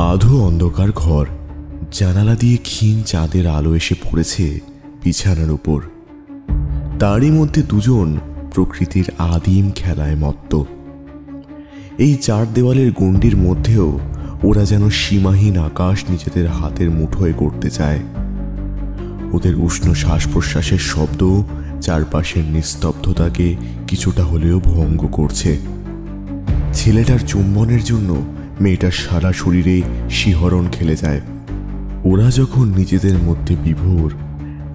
আধো অন্ধকার ঘর, জানালা দিয়ে ক্ষীণ চাঁদের আলো এসে পড়েছে বিছানার উপর। তারই মধ্যে দুজন প্রকৃতির আদিম খেলায় মত্ত। এই চার দেওয়ালের গণ্ডির মধ্যেও ওরা যেন সীমাহীন আকাশ নিজেদের হাতের মুঠোয় করতে চায়। ওদের উষ্ণ শ্বাস প্রশ্বাসের শব্দ চারপাশের নিস্তব্ধতাকে কিছুটা হলেও ভঙ্গ করছে। ছেলেটার চুম্বনের জন্য মেয়েটার সারা শরীরে শিহরণ খেলে যায়। ওরা যখন নিজেদের মধ্যে বিভোর,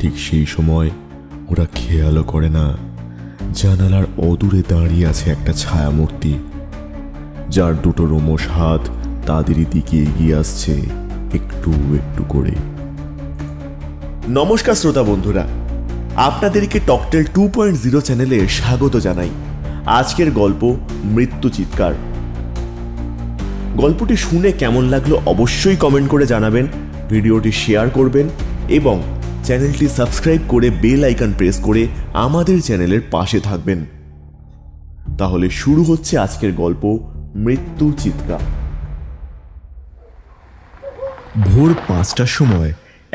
ঠিক সেই সময় ওরা খেয়ালও করে না জানালার অদূরে দাঁড়িয়ে আছে একটা ছায়ামূর্তি, যার দুটো রোমশ হাত তাদেরই দিকে এগিয়ে আসছে একটু একটু করে। নমস্কার শ্রোতা বন্ধুরা, আপনাদেরকে টকটেল 2.0 চ্যানেলে স্বাগত জানাই। আজকের গল্প মৃত্যু চিৎকার। গল্পটি শুনে কেমন লাগলো অবশ্যই কমেন্ট করে জানাবেন, ভিডিওটি শেয়ার করবেন এবং চ্যানেলটি সাবস্ক্রাইব করে বেল আইকন প্রেস করে আমাদের চ্যানেলের পাশে থাকবেন। তাহলে শুরু হচ্ছে আজকের গল্প মৃত্যু চিৎকার। ভোর 5টার সময়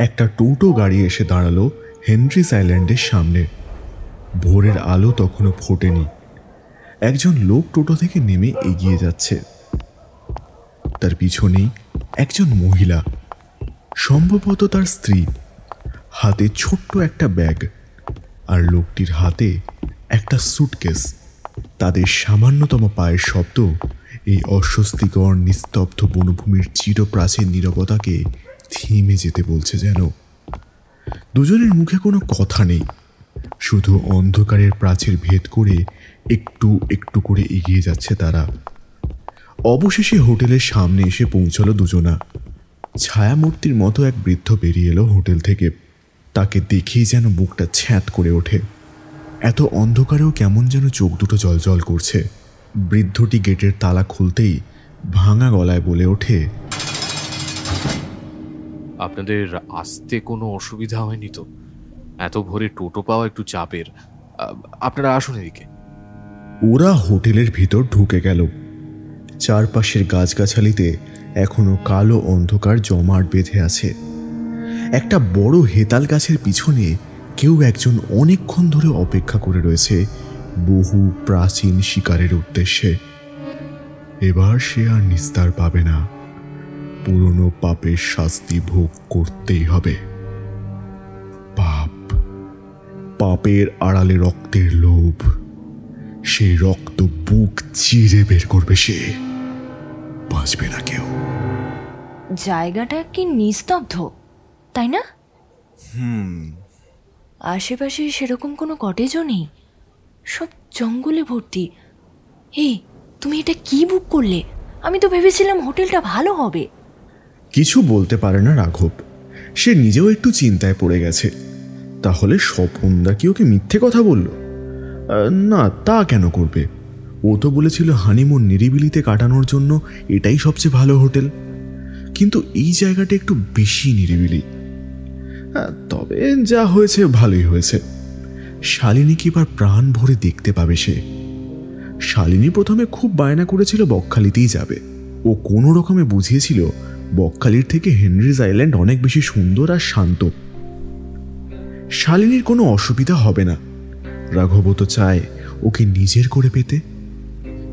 একটা টোটো গাড়ি এসে দাঁড়ালো হেনরিস আইল্যান্ডের সামনে। ভোরের আলো তখনও ফোটেনি। একজন লোক টোটো থেকে নেমে এগিয়ে যাচ্ছে। তার পিছনেই একজন মহিলা, সম্ভবত তার স্ত্রী, হাতে ছোট্ট একটা ব্যাগ, আর লোকটির হাতে একটা সুটকেস। তাদের সামান্যতম পায়ের শব্দ এই অস্বস্তিকর নিস্তব্ধ বনভূমির চিরপ্রাচীন নীরবতাকে থেমে যেতে বলছে যেন। দুজনের মুখে কোনো কথা নেই, শুধু অন্ধকারের প্রাচীর ভেদ করে একটু একটু করে এগিয়ে যাচ্ছে তারা। অবশেষে হোটেলের সামনে এসে পৌঁছালো দুজনা। ছায়ামূর্তির মতো এক বৃদ্ধ বেরিয়ে এলো হোটেল থেকে। তাকে দেখেই যেন বুকটা ছ্যাঁত করে ওঠে। এত অন্ধকারেও কেমন যেন চোখ দুটো জলজল করছে। বৃদ্ধটি গেটের তালা খুলতেই ভাঙা গলায় বলে ওঠে, আপনাদের আসতে কোনো অসুবিধা হয়নি তো? এত ভোরে টোটো পাওয়া একটু চাপের। আপনারা আসুন এদিকে। ওরা হোটেলের ভিতর ঢুকে গেল। চারপাশের গাছগাছালিতে এখনো কালো অন্ধকার জমাট বেঁধে আছে। একটা বড় হেতাল গাছের পিছনে কেউ একজন অনেকক্ষণ ধরে অপেক্ষা করে রয়েছে বহু প্রাচীন শিকারের উদ্দেশ্যে। এবার সে আর নিস্তার পাবে না। পুরনো পাপের শাস্তি ভোগ করতেই হবে। পাপ, পাপের আড়ালে রক্তের লোভ। সেই রক্ত বুক চিরে বের করবে সে। বাঁচবে না কেউ। জায়গাটা কি নিস্তব্ধ, তাই না? আশেপাশে সেরকম কোনো কটেজও নেই, সব জঙ্গলে ভর্তি। এই, তুমি এটা কি বুক করলে? আমি তো ভেবেছিলাম হোটেলটা ভালো হবে। কিছু বলতে পারে না রাঘব। সে নিজেও একটু চিন্তায় পড়ে গেছে। তাহলে স্বপনদা কি ওকে মিথ্যে কথা বলল? না, তা কেন করবে? ও তো বলেছিল হানিমুন নিরিবিলিতে কাটানোর জন্য এটাই সবচেয়ে ভালো হোটেল। কিন্তু এই জায়গাটা একটু বেশি নিরিবিলি। তবে যা হয়েছে ভালোই হয়েছে। শালিনীকে এবার প্রাণ ভরে দেখতে পাবে সে। শালিনী প্রথমে খুব বায়না করেছিল বকখালিতেই যাবে। ও কোনো রকমে বুঝিয়েছিল বকখালির থেকে হেনরিস আইল্যান্ড অনেক বেশি সুন্দর আর শান্ত। শালিনীর কোনো অসুবিধা হবে না। রাঘব তো চায় ওকে নিজের করে পেতে।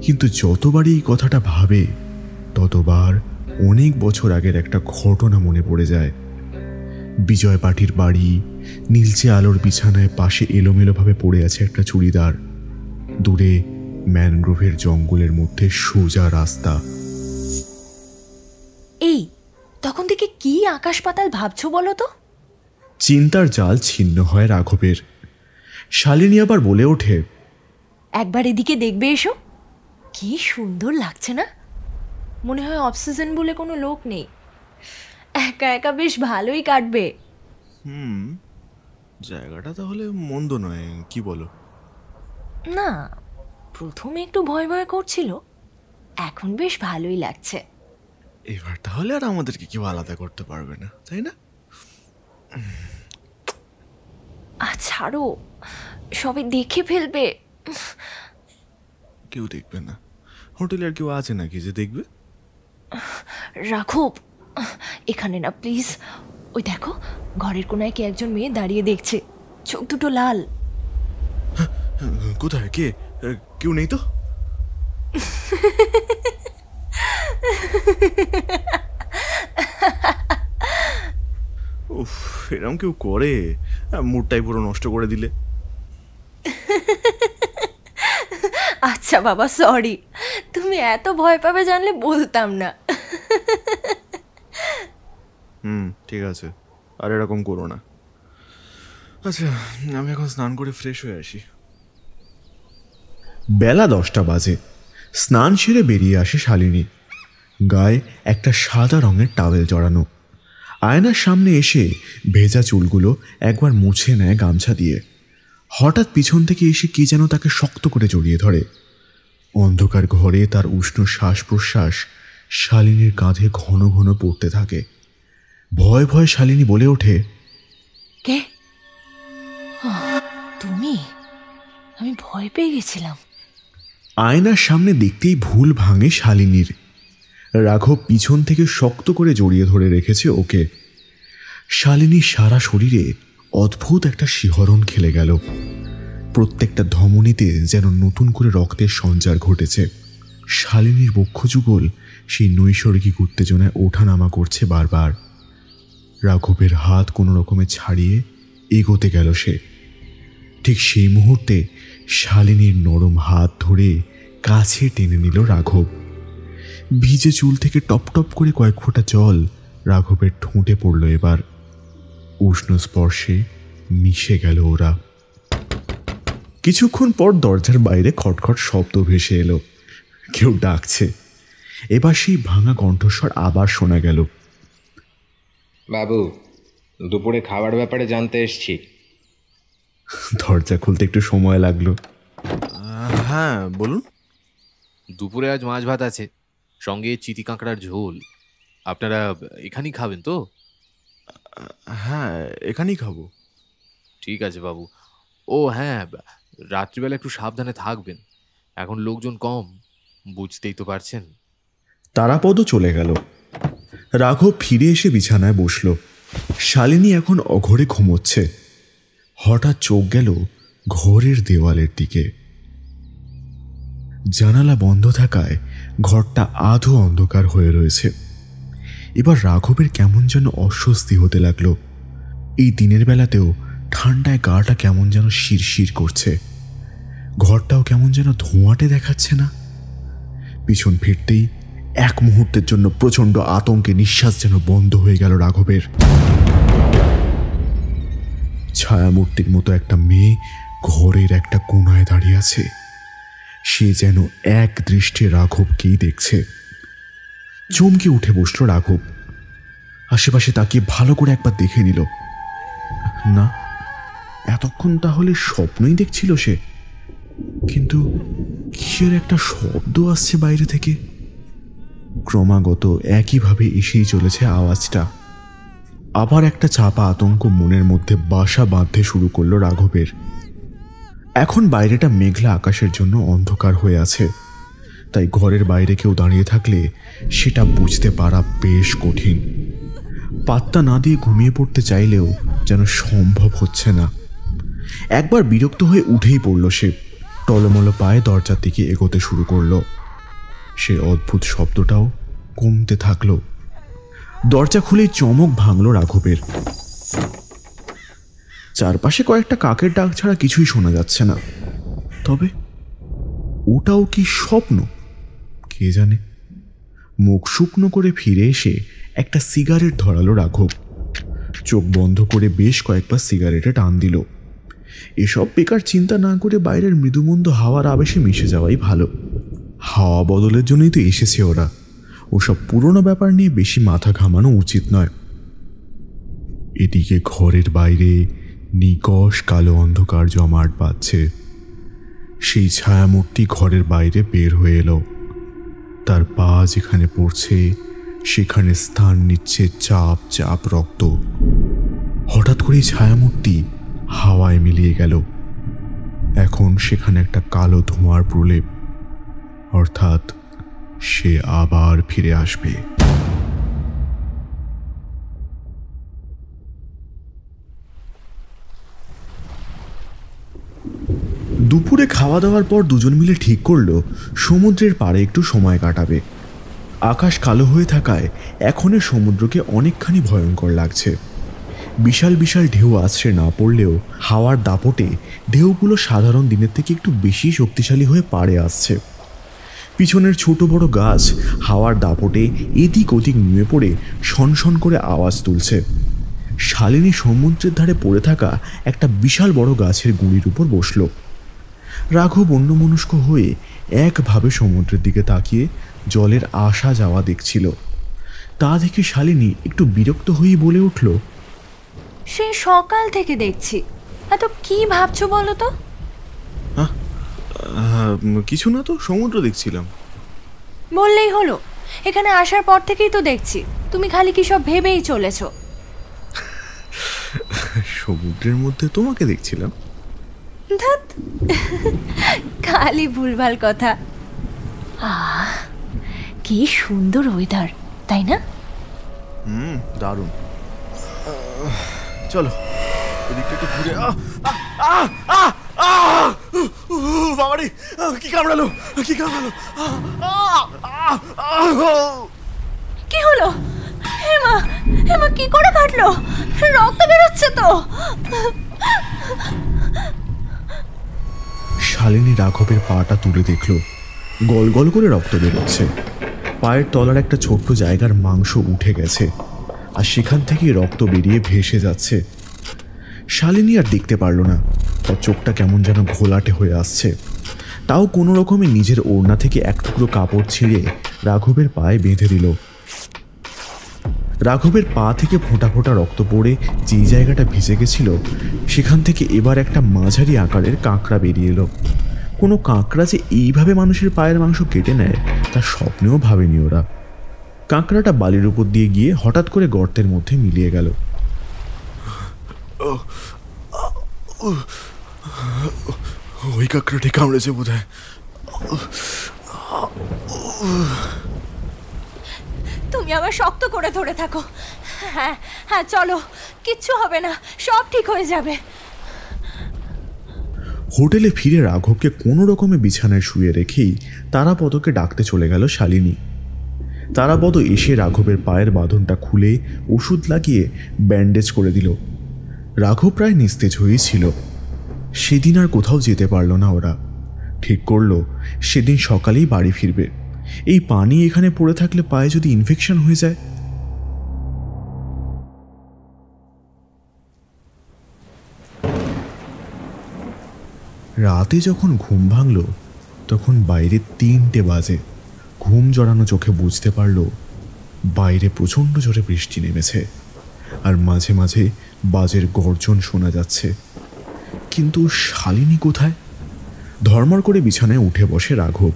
কিন্তু যতবারই এই কথাটা ভাবে ততবার অনেক বছর আগের একটা ঘটনা মনে পড়ে যায়। বিজয় পাটির বাড়ি, নীলচে আলোর বিছানায় পাশে এলোমেলোভাবে পড়ে আছে একটা চুড়িদার। দূরে ম্যানগ্রোভের জঙ্গলের মধ্যে সোজা রাস্তা। এই, তখন থেকে কি আকাশ পাতাল ভাবছো বলো তো? চিন্তার জাল ছিন্ন হয় রাঘবের। শালিনী আবার বলে ওঠে, একবার এদিকে দেখবে এসো। কি সুন্দর লাগছে না? মনে হয় অক্সিজেন বলে কোনো লোক নেই। একা একা বেশ ভালোই কাটবে। জায়গাটা তাহলে মন্দ নয়, কি বলো? না, প্রথমে একটু ভয় ভয় করছিল, এখন বেশ ভালোই লাগছে। এবার তাহলে আর আমাদেরকে কেউ আলাদা করতে পারবে না, তাই না? ছাড়ো, সবাই দেখে ফেলবে। কেউ দেখবে না। হোটেলে আর কেউ আছে নাকি যে দেখবে? রাঘব, এখানে না প্লিজ। ওই দেখো, ঘরের কোনায় কে একজন মেয়ে দাঁড়িয়ে দেখছে, চোখ দুটো লাল। কোথায়? কে? কেউ নেই তো? উফ, এরকম কেউ করে? মুডটাই পুরো নষ্ট করে দিলে। আচ্ছা বাবা, সরি, তুমি এত ভয় পাবে জানলে বলতাম না। ঠিক আছে, আর এরকম করো না। আচ্ছা, আমি এখন স্নান করে ফ্রেশ হয়ে আসি। বেলা 10টা বাজে। স্নান সেরে বেরিয়ে আসে শালিনী। গায়ে একটা সাদা রঙের টাওয়েল জড়ানো। আয়নার সামনে এসে ভেজা চুলগুলো একবার মুছে নেয় গামছা দিয়ে। হঠাৎ পিছন থেকে এসে কে যেন তাকে শক্ত করে জড়িয়ে ধরে। অন্ধকার ঘরে তার উষ্ণ শ্বাস প্রশ্বাস শালিনীর কাঁধে ঘন ঘন পড়তে থাকে। ভয় ভয় শালিনী বলে ওঠে, কে? তুমি? আমি ভয় পেয়ে গেছিলাম। আয়নার সামনে দেখতেই ভুল ভাঙে শালিনীর। রাঘব পিছন থেকে শক্ত করে জড়িয়ে ধরে রেখেছে ওকে। শালিনীর সারা শরীরে অদ্ভুত একটা শিহরণ খেলে গেল। প্রত্যেকটা ধমনীতে যেন নতুন করে রক্তের সঞ্চার ঘটেছে। শালিনীর বক্ষযুগল সেই নৈসর্গিক উত্তেজনায় ওঠানামা করছে বারবার। রাঘবের হাত কোনো রকমে ছাড়িয়ে এগোতে গেল সে। ঠিক সেই মুহূর্তে শালিনীর নরম হাত ধরে কাছে টেনে নিল রাঘব। ভিজে চুল থেকে টপ টপ করে কয়েক ফোঁটা জল রাঘবের ঠোঁটে পড়ল এবার। উষ্ণ স্পর্শে মিশে গেল ওরা। কিছুক্ষণ পর দরজার বাইরে খটখট শব্দ ভেসে এলো। কেউ ডাকছে। এবার সেই ভাঙা কণ্ঠস্বর আবার শোনা গেল, বাবু, দুপুরে খাবার ব্যাপারে জানতে এসছি। দরজা খুলতে একটু সময় লাগলো। হ্যাঁ বলুন। দুপুরে আজ মাছ ভাত আছে, সঙ্গে চিতি কাঁকড়ার ঝোল। আপনারা এখানেই খাবেন তো? হ্যাঁ, এখানেই খাবো। ঠিক আছে বাবু। ও হ্যাঁ, রাত্রিবেলা একটু সাবধানে থাকবেন, এখন লোকজন কম, বুঝতেই তো পারছেন। তারাপদ চলে গেল। রাঘব ফিরে এসে বিছানায় বসল। শালিনী এখন অঘরে ঘুমোচ্ছে। হঠাৎ চোখ গেল ঘরের দেওয়ালের দিকে। জানালা বন্ধ থাকায় ঘরটা আধো অন্ধকার হয়ে রয়েছে। এবার রাঘবের কেমন যেন অস্বস্তি হতে লাগলো। এই দিনের বেলাতেও ঠান্ডায় গাটা কেমন যেন শিরশির করছে। ঘরটাও কেমন যেন ধোঁয়াটে দেখাচ্ছে না। পিছন ফিরতেই এক মুহূর্তের জন্য প্রচণ্ড আতঙ্কে নিঃশ্বাস যেন বন্ধ হয়ে গেল রাঘবের। ছায়ামূর্তির মতো একটা মেয়ে ঘরের একটা কোণায় দাঁড়িয়ে আছে। সে যেন এক দৃষ্টে রাঘবকেই দেখছে। চমকে উঠে বসল রাঘব। আশেপাশে তাকিয়ে ভালো করে একবার দেখে নিল। না, এতক্ষণ তাহলে স্বপ্নই দেখছিল সে। কিন্তু কিসের একটা শব্দ আসছে বাইরে থেকে। ক্রমাগত একইভাবে এসেই চলেছে আওয়াজটা। আবার একটা চাপা আতঙ্ক মনের মধ্যে বাসা বাঁধতে শুরু করলো রাঘবের। এখন বাইরেটা মেঘলা আকাশের জন্য অন্ধকার হয়ে আছে, তাই ঘরের বাইরে কেউ দাঁড়িয়ে থাকলে সেটা বুঝতে পারা বেশ কঠিন। পাত্তা না দিয়ে ঘুমিয়ে পড়তে চাইলেও যেন সম্ভব হচ্ছে না। একবার বিরক্ত হয়ে উঠেই পড়ল সে। টলমলো পায়ে দরজার দিকে এগোতে শুরু করলো। সে অদ্ভুত শব্দটাও কমতে থাকলো। দরজা খুলেই চমক ভাঙল রাঘবের। চারপাশে কয়েকটা কাকের ডাক ছাড়া কিছুই শোনা যাচ্ছে না। তবে ওটাও কি স্বপ্ন? কে জানে। মুখ শুকনো করে ফিরে এসে একটা সিগারেট ধরালো রাঘব। চোখ বন্ধ করে বেশ কয়েকবার সিগারেটে টান দিল। এসব বেকার চিন্তা না করে বাইরের মৃদুমন্দ হাওয়ার আবেশে মিশে যাওয়াই ভালো। হাওয়া বদলের জন্যই তো এসেছে ওরা। ওসব পুরনো ব্যাপার নিয়ে বেশি মাথা ঘামানো উচিত নয়। এদিকে ঘরের বাইরে নিকষ কালো অন্ধকার জমাট বাঁধছে। সেই ছায়ামূর্তি ঘরের বাইরে বের হয়ে এলো। তার পা যেখানে পড়ছে সেখানে স্থান নিচ্ছে চাপ চাপ রক্ত। হঠাৎ করেই ছায়ামূর্তি হাওয়ায় মিলিয়ে গেল। এখন সেখানে একটা কালো ধোঁয়ার প্রলেপ, অর্থাৎ সে আবার ফিরে আসবে। দুপুরে খাওয়া দাওয়ার পর দুজন মিলে ঠিক করলো সমুদ্রের পাড়ে একটু সময় কাটাবে। আকাশ কালো হয়ে থাকায় এখনের সমুদ্রকে অনেকখানি ভয়ঙ্কর লাগছে। বিশাল বিশাল ঢেউ আছড়ে না পড়লেও হাওয়ার দাপটে ঢেউগুলো সাধারণ দিনের থেকে একটু বেশি শক্তিশালী হয়ে পাড়ে আসছে। পিছনের ছোট বড় গাছ হাওয়ার দাপটে এদিক ওদিক নুয়ে পড়ে শনশন করে আওয়াজ তুলছে। শালিনী সমুদ্রের ধারে পড়ে থাকা একটা বিশাল বড় গাছের গুঁড়ির উপর বসল। রাঘব অন্যমনস্ক হয়ে একভাবে সমুদ্রের দিকে তাকিয়ে জলের আসা যাওয়া দেখছিল। তা দেখে শালিনী একটু বিরক্ত হয়েই বলে উঠল, সে সকাল থেকে দেখছি, এত কি ভাবছো বলো তো? কিছু না তো, সমুদ্র দেখছিলাম। বললেই হলো, এখানে আসার পর থেকেই তো দেখছি তুমি খালি কি সব ভেবেই চলেছো। সমুদ্রের মধ্যে তোমাকে দেখছিলাম। ধ্যাৎ, খালি ভুলভাল কথা। কি সুন্দর ওয়েদার, তাই না? দারুণ। চলো এদিকটা একটু ঘুরে। বাবারে, কি কামড়ালো, কি কামড়ালো! কি হলো? হেমা, হেমা কি করে কাটলো? রক্ত বেরোচ্ছে তো। শালিনী রাঘবের পাটা তুলে দেখল, গল গল করে রক্ত বেরোচ্ছে। পায়ের তলার একটা ছোট্ট জায়গার মাংস উঠে গেছে আর সেখান থেকেই রক্ত বেরিয়ে ভেসে যাচ্ছে। শালিনী আর দেখতে পারল না, তার চোখটা কেমন যেন ঘোলাটে হয়ে আসছে। তাও কোনো রকমে নিজের ওড়না থেকে এক টুকরো কাপড় ছিঁড়ে রাঘবের পায়ে বেঁধে দিল। রাঘবের পা থেকে ফোঁটা ফোঁটা রক্ত পড়ে যেই জায়গাটা ভিজে গেছিল সেখান থেকে এবার একটা মাঝারি আকারের কাঁকড়া বেরিয়ে এলো। কোনো কাঁকড়া যে এইভাবে মানুষের পায়ের মাংস কেটে নেয় তা স্বপ্নেও ভাবেনি ওরা। কাঁকড়াটা বালির উপর দিয়ে গিয়ে হঠাৎ করে গর্তের মধ্যে মিলিয়ে গেল। ওই কাঁকড়াটি কামড়েছে বোধহয়। তুমি আবার শক্ত করে ধরে থাকো। হ্যাঁ হ্যাঁ, চলো, কিচ্ছু হবে না, সব ঠিক হয়ে যাবে। হোটেলে ফিরে রাঘবকে কোনো রকমে বিছানায় শুয়ে রেখেই তারাপদকে ডাকতে চলে গেল শালিনী। তারাপদ এসে রাঘবের পায়ের বাঁধনটা খুলে ওষুধ লাগিয়ে ব্যান্ডেজ করে দিল। রাঘব প্রায় নিস্তেজ হয়েই ছিল। সেদিন আর কোথাও যেতে পারল না ওরা। ঠিক করলো সেদিন সকালেই বাড়ি ফিরবে। এই পানি এখানে পড়ে থাকলে পায়ে যদি ইনফেকশন হয়ে যায়। রাতে যখন ঘুম ভাঙল তখন বাইরে 3টে বাজে। ঘুম জড়ানো চোখে বুঝতে পারল বাইরে প্রচণ্ড জোরে বৃষ্টি নেমেছে আর মাঝে মাঝে বাজের গর্জন শোনা যাচ্ছে। কিন্তু শালিনী কোথায়? ধর্মর করে বিছানায় উঠে বসে রাঘব।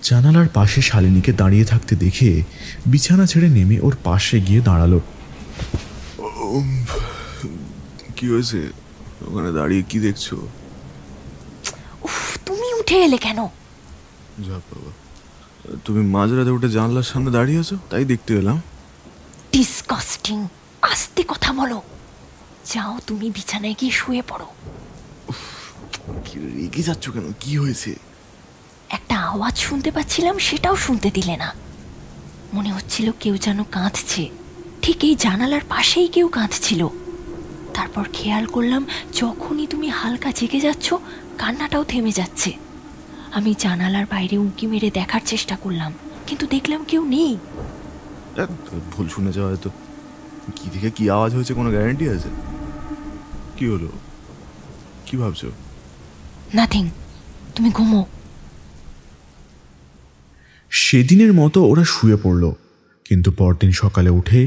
জানালার পাশে শালিনীকে দাঁড়িয়ে থাকতে দেখে বিছানা ছেড়ে নেমে ওর পাশে গিয়ে দাঁড়ালো। কি হয়েছে? ওখানে দাঁড়িয়ে কি দেখছো? তুমি উঠে এলে কেন? বাবা, তুমি মাঝরাতে উঠে জানলার সামনে দাঁড়িয়ে আছো, তাই দেখতে এলাম। ডিসকাস্টিং, আস্তে কথা বলো। যাও, তুমি বিছানায় গিয়ে শুয়ে পড়ো। কি রেগে যাচ্ছ কেন? কি হয়েছে? একটা আওয়াজ শুনতে পাচ্ছিলাম, সেটাও শুনতে দিলে না। মনে হচ্ছিল কেউ যেন কাঁদছে। ঠিক এই জানালার পাশেই কেউ কাঁদছিল। তারপর খেয়াল করলাম যখনই তুমি হালকা জেগে যাচ্ছ কান্নাটাও থেমে যাচ্ছে। আমি জানালার বাইরে উঁকি মেরে দেখার চেষ্টা করলাম, কিন্তু দেখলাম কেউ নেই। ভুল শুনে যাওয়া হয়তো। কি থেকে কি আওয়াজ হয়েছে কোনো গ্যারান্টি আছে? কি হলো? কি ভাবছো? নাথিং, তুমি ঘুমো। সেদিনের মতো ওরা শুয়ে পড়ল, কিন্তু পরদিন সকালে উঠে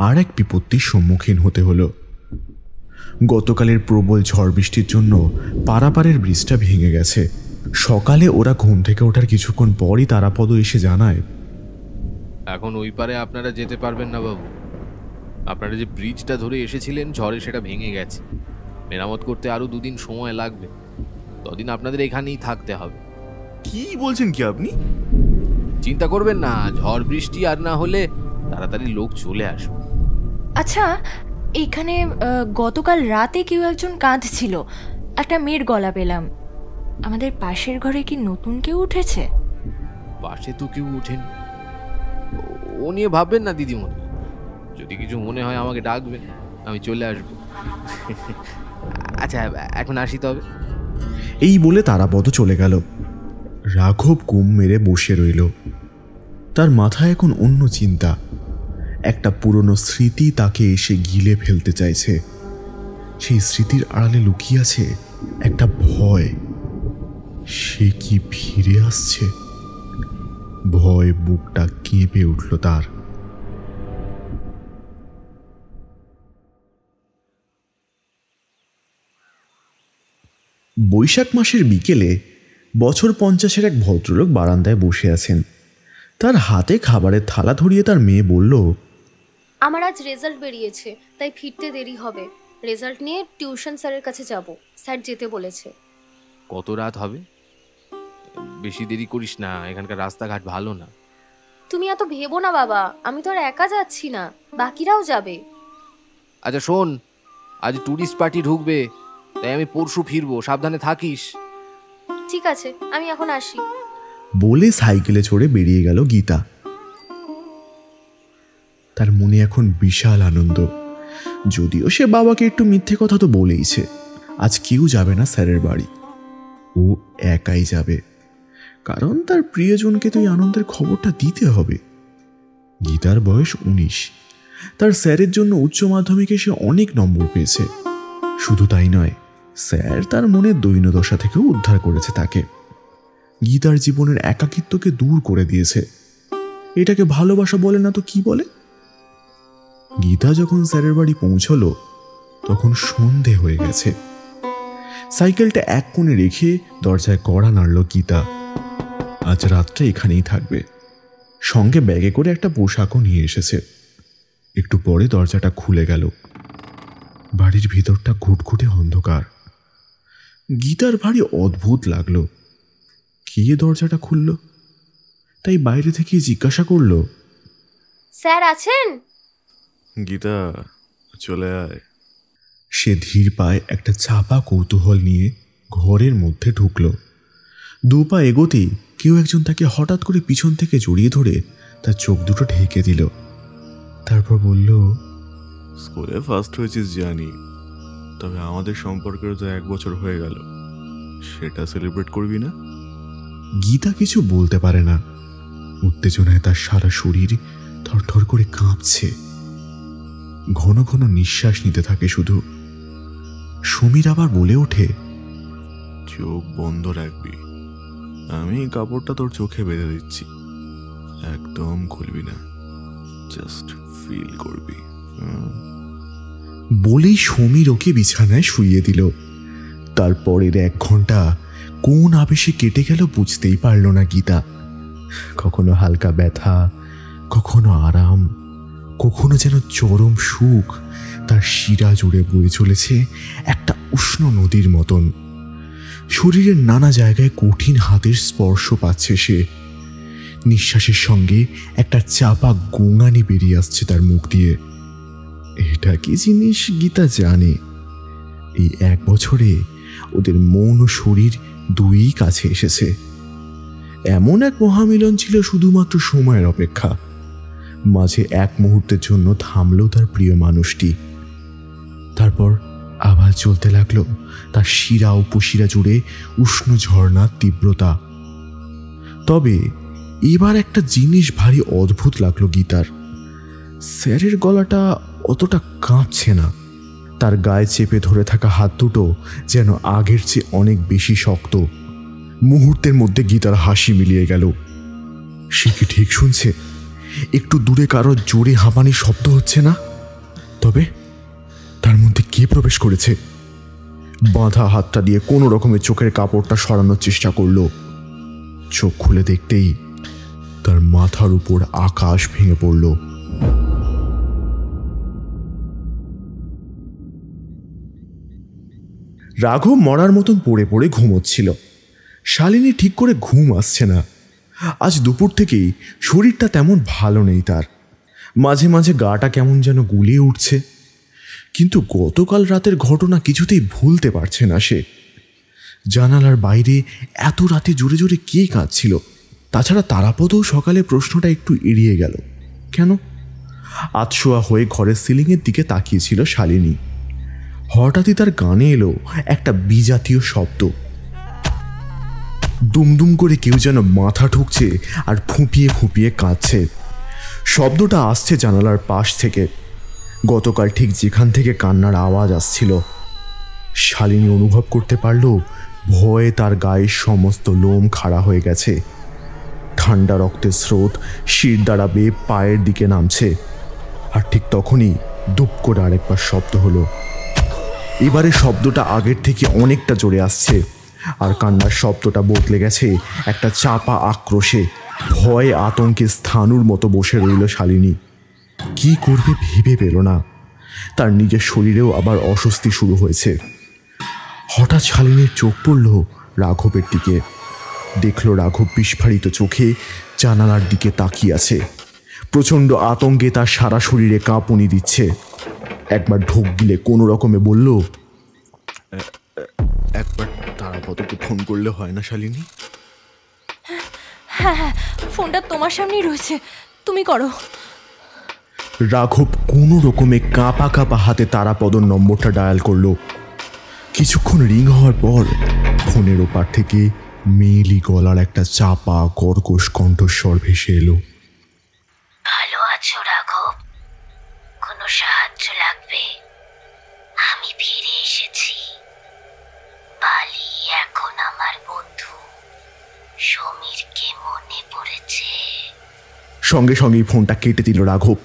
আর এক বিপত্তির সম্মুখীন হতে হলো। গতকালের প্রবল ঝড় বৃষ্টির জন্য পারাপারের ব্রিজটা ভেঙে গেছে। সকালে ওরা ঘুম থেকে ওঠার কিছুক্ষণ পরই তারাপদ এসে জানায়, এখন ওই পারে আপনারা যেতে পারবেন না বাবু। আপনারা যে ব্রিজটা ধরে এসেছিলেন ঝড়ে সেটা ভেঙে গেছে। মেরামত করতে আরও 2 দিন সময় লাগবে। ততদিন আপনাদের এখানেই থাকতে হবে। কি বলছেন কি আপনি? চিন্তা করবেন না, ঝড় বৃষ্টি আর না হলে তাড়াতাড়ি লোক চলে আসবে। আচ্ছা, এখানে গতকাল রাতে কেউ একজন কাঁদছিল, একটা মেয়ের গলা পেলাম। আমাদের পাশের ঘরে কি নতুন কেউ উঠেছে? পাশে তো কেউ ওঠেনি। ও নিয়ে ভাববেন না দিদিমণি, যদি কিছু মনে হয় আমাকে ডাকবেন, আমি চলে আসবো। আচ্ছা এখন আসি তবে। এই বলে তারাপদ চলে গেল। রাঘব গুম মেরে বসে রইল। তার মাথায় এখন অন্য চিন্তা। একটা পুরনো স্মৃতি তাকে এসে গিলে ফেলতে চাইছে। সেই স্মৃতির আড়ালে লুকিয়ে আছে একটা ভয়। সে কি ফিরে আসছে? ভয় বুকটা কেঁপে উঠল তার। বৈশাখ মাসের বিকেলে বছর 50-এর এক ভদ্রলোক বারান্দায় বসে আছেন। তার হাতে খাবারের থালা ধরিয়ে তার মেয়ে বলল, আমার আজ রেজাল্ট বেরিয়েছে, তাই ফিরতে দেরি হবে। রেজাল্ট নিয়ে টিউশন স্যারের কাছে যাব, স্যার যেতে বলেছে। কত রাত হবে? বেশি দেরি করিস না, এখানকার রাস্তাঘাট ভালো না। তুমি এত ভেবো না বাবা, আমি তো আর একা যাচ্ছি না, বাকিরাও যাবে। আচ্ছা শোন, আজ ট্যুরিস্ট পার্টি ঢুকবে, তাই আমি পরশু ফিরবো, সাবধানে থাকিস। ঠিক আছে, আমি এখন আসি। বলে সাইকেলে চড়ে বেরিয়ে গেল গীতা। তার মনে এখন বিশাল আনন্দ। যদিও সে বাবাকে একটু মিথ্যে কথা তো বলেইছে, আজ কেউ যাবে না স্যারের বাড়ি, ও একাই যাবে। কারণ তার প্রিয়জনকে তো এই আনন্দের খবরটা দিতে হবে। গীতার বয়স 19। তার স্যারের জন্য উচ্চ মাধ্যমিকে সে অনেক নম্বর পেয়েছে। শুধু তাই নয়, স্যার তার মনের দৈন্যদশা থেকেও উদ্ধার করেছে তাকে। গীতার জীবনের একাকিত্বকে দূর করে দিয়েছে। এটাকে ভালোবাসা বলে না তো কি বলে? গীতা যখন স্যারের বাড়ি পৌঁছলো তখন সন্ধে হয়ে গেছে। সাইকেলটা এক কোণে রেখে দরজায় কড়া নাড়ল গীতা। আজ রাতটা এখানেই থাকবে। সঙ্গে ব্যাগে করে একটা পোশাকও নিয়ে এসেছে। একটু পরে দরজাটা খুলে গেল। বাড়ির ভিতরটা ঘুটঘুটে অন্ধকার। গীতার ভারী অদ্ভুত লাগলো। কে দরজাটা খুলল? তাই বাইরে থেকে জিজ্ঞাসা করল, স্যার আছেন? গীতা, চলে আয়। সে ধীর পায়ে একটা চাপা কৌতূহল নিয়ে ঘরের মধ্যে ঢুকল। দু পা এগোতেই কেউ একজন তাকে হঠাৎ করে পিছন থেকে জড়িয়ে ধরে তার চোখ দুটো ঢেকে দিল। তারপর বলল, স্কুলে ফার্স্ট হয়েছিস জানি, তবে আমাদের সম্পর্কের তো 1 বছর হয়ে গেল, সেটা সেলিব্রেট করবি না? গীতা কিছু বলতে পারে না। উত্তেজনায় তার সারা শরীর থরথর করে কাঁপছে। ঘন ঘন নিঃশ্বাস নিতে থাকে শুধু। সমীর আবার বলে ওঠে, চোখ বন্ধ রাখবি, আমি কাপড়টা তোর চোখে বেঁধে দিচ্ছি, একদম খুলবি না, জাস্ট ফিল করবি। বলেই সমীর ওকে বিছানায় শুইয়ে দিল। তারপরের 1 ঘন্টা কোন আবেশে কেটে গেল বুঝতেই পারল না গীতা। কখনো হালকা ব্যথা, কখনো আরাম, কখনো যেন চরম সুখ তার শিরা জুড়ে বয়ে চলেছে একটা উষ্ণ নদীর মতন। শরীরের নানা জায়গায় কঠিন হাতের স্পর্শ পাচ্ছে সে। নিঃশ্বাসের সঙ্গে একটা চাপা গোঙানি বেরিয়ে আসছে তার মুখ দিয়ে। এটা কি জিনিস গীতা জানে। এই 1 বছরে ওদের মৌন শরীর দুই কাছে এসেছে। এমন এক মহামিলন ছিল শুধুমাত্র সময়ের অপেক্ষা। মাঝে এক মুহূর্তের জন্য থামল তার প্রিয় মানুষটি। তারপর আবার চলতে লাগলো তার শিরা উপশিরা জুড়ে উষ্ণ ঝর্ণার তীব্রতা। তবে এবার একটা জিনিস ভারী অদ্ভুত লাগলো গীতার। স্যারের গলাটা অতটা কাঁপছে না। তার গায়ে চেপে ধরে থাকা হাত দুটো যেন আগের চেয়ে অনেক বেশি শক্ত। মুহূর্তের মধ্যে গীতার হাসি মিলিয়ে গেল। সে কি ঠিক শুনছে? একটু দূরে কারো জোরে হাঁপানির শব্দ হচ্ছে না? তবে তার মধ্যে কে প্রবেশ করেছে? বাঁধা হাতটা দিয়ে কোনো রকমের চোখের কাপড়টা সরানোর চেষ্টা করল। চোখ খুলে দেখতেই তার মাথার উপর আকাশ ভেঙে পড়ল। রাঘব মরার মতন পড়ে পড়ে ঘুমোচ্ছিল। শালিনী ঠিক করে ঘুম আসছে না। আজ দুপুর থেকেই শরীরটা তেমন ভালো নেই তার। মাঝে মাঝে গাটা কেমন যেন গুলিয়ে উঠছে। কিন্তু গতকাল রাতের ঘটনা কিছুতেই ভুলতে পারছে না সে। জানালার বাইরে এত রাতে জোরে জোরে কে কাঁদছিল? তাছাড়া তারাপদও সকালে প্রশ্নটা একটু এড়িয়ে গেল। কেন? আতশোয়া হয়ে ঘরের সিলিংয়ের দিকে তাকিয়েছিল শালিনী। হঠাৎই তার কানে এলো একটা বিজাতীয় শব্দ। দুমদুম করে কেউ যেন মাথা ঠুকছে আর ফুঁপিয়ে ফুঁপিয়ে কাঁদছে। শব্দটা আসছে জানালার পাশ থেকে, গতকাল ঠিক যেখান থেকে কান্নার আওয়াজ আসছিল। শালিনী অনুভব করতে পারল ভয়ে তার গায়ের সমস্ত লোম খাড়া হয়ে গেছে। ঠান্ডা রক্তের স্রোত শির দ্বারা বেয়ে পায়ের দিকে নামছে। আর ঠিক তখনই দুপ করে আরেকবার শব্দ হলো। এবারে শব্দটা আগের থেকে অনেকটা জোরে আসছে, আর কান্নার শব্দটা বদলে গেছে একটা চাপা আক্রোশে। ভয়ে আতঙ্কে স্থাণুর মতো বসে রইল শালিনী। কি করবে ভেবে পেল না। তার নিজের শরীরেও আবার অস্বস্তি শুরু হয়েছে। হঠাৎ শালিনীর চোখ পড়ল রাঘবের দিকে। দেখল রাঘব বিস্ফারিত চোখে জানালার দিকে তাকিয়ে আছে। প্রচণ্ড আতঙ্কে তার সারা শরীরে কাঁপুনি দিচ্ছে। একবার ঢোক গিলে কোনো রকমে বলল, একবার তারাপদকে ফোন করলে হয় না শালিনী? হ্যাঁ হ্যাঁ, ফোনটা তোমার সামনেই রয়েছে, তুমি করো। রাঘব কোনো রকমে কাঁপা কাঁপা হাতে তারাপদর নম্বরটা ডায়াল করলো। কিছুক্ষণ রিং হওয়ার পর ফোনের ওপার থেকে মেয়েলি গলার একটা চাপা কর্কশ কণ্ঠস্বর ভেসে এলো। ভালো আছো রাঘব? কোনো সাহায্য লাগবে? আমি ফিরে এসেছি। বালি এখন আমার বন্ধু। সমীরকে মনে পড়েছে। সঙ্গে সঙ্গেই ফোনটা কেটে দিল রাঘব।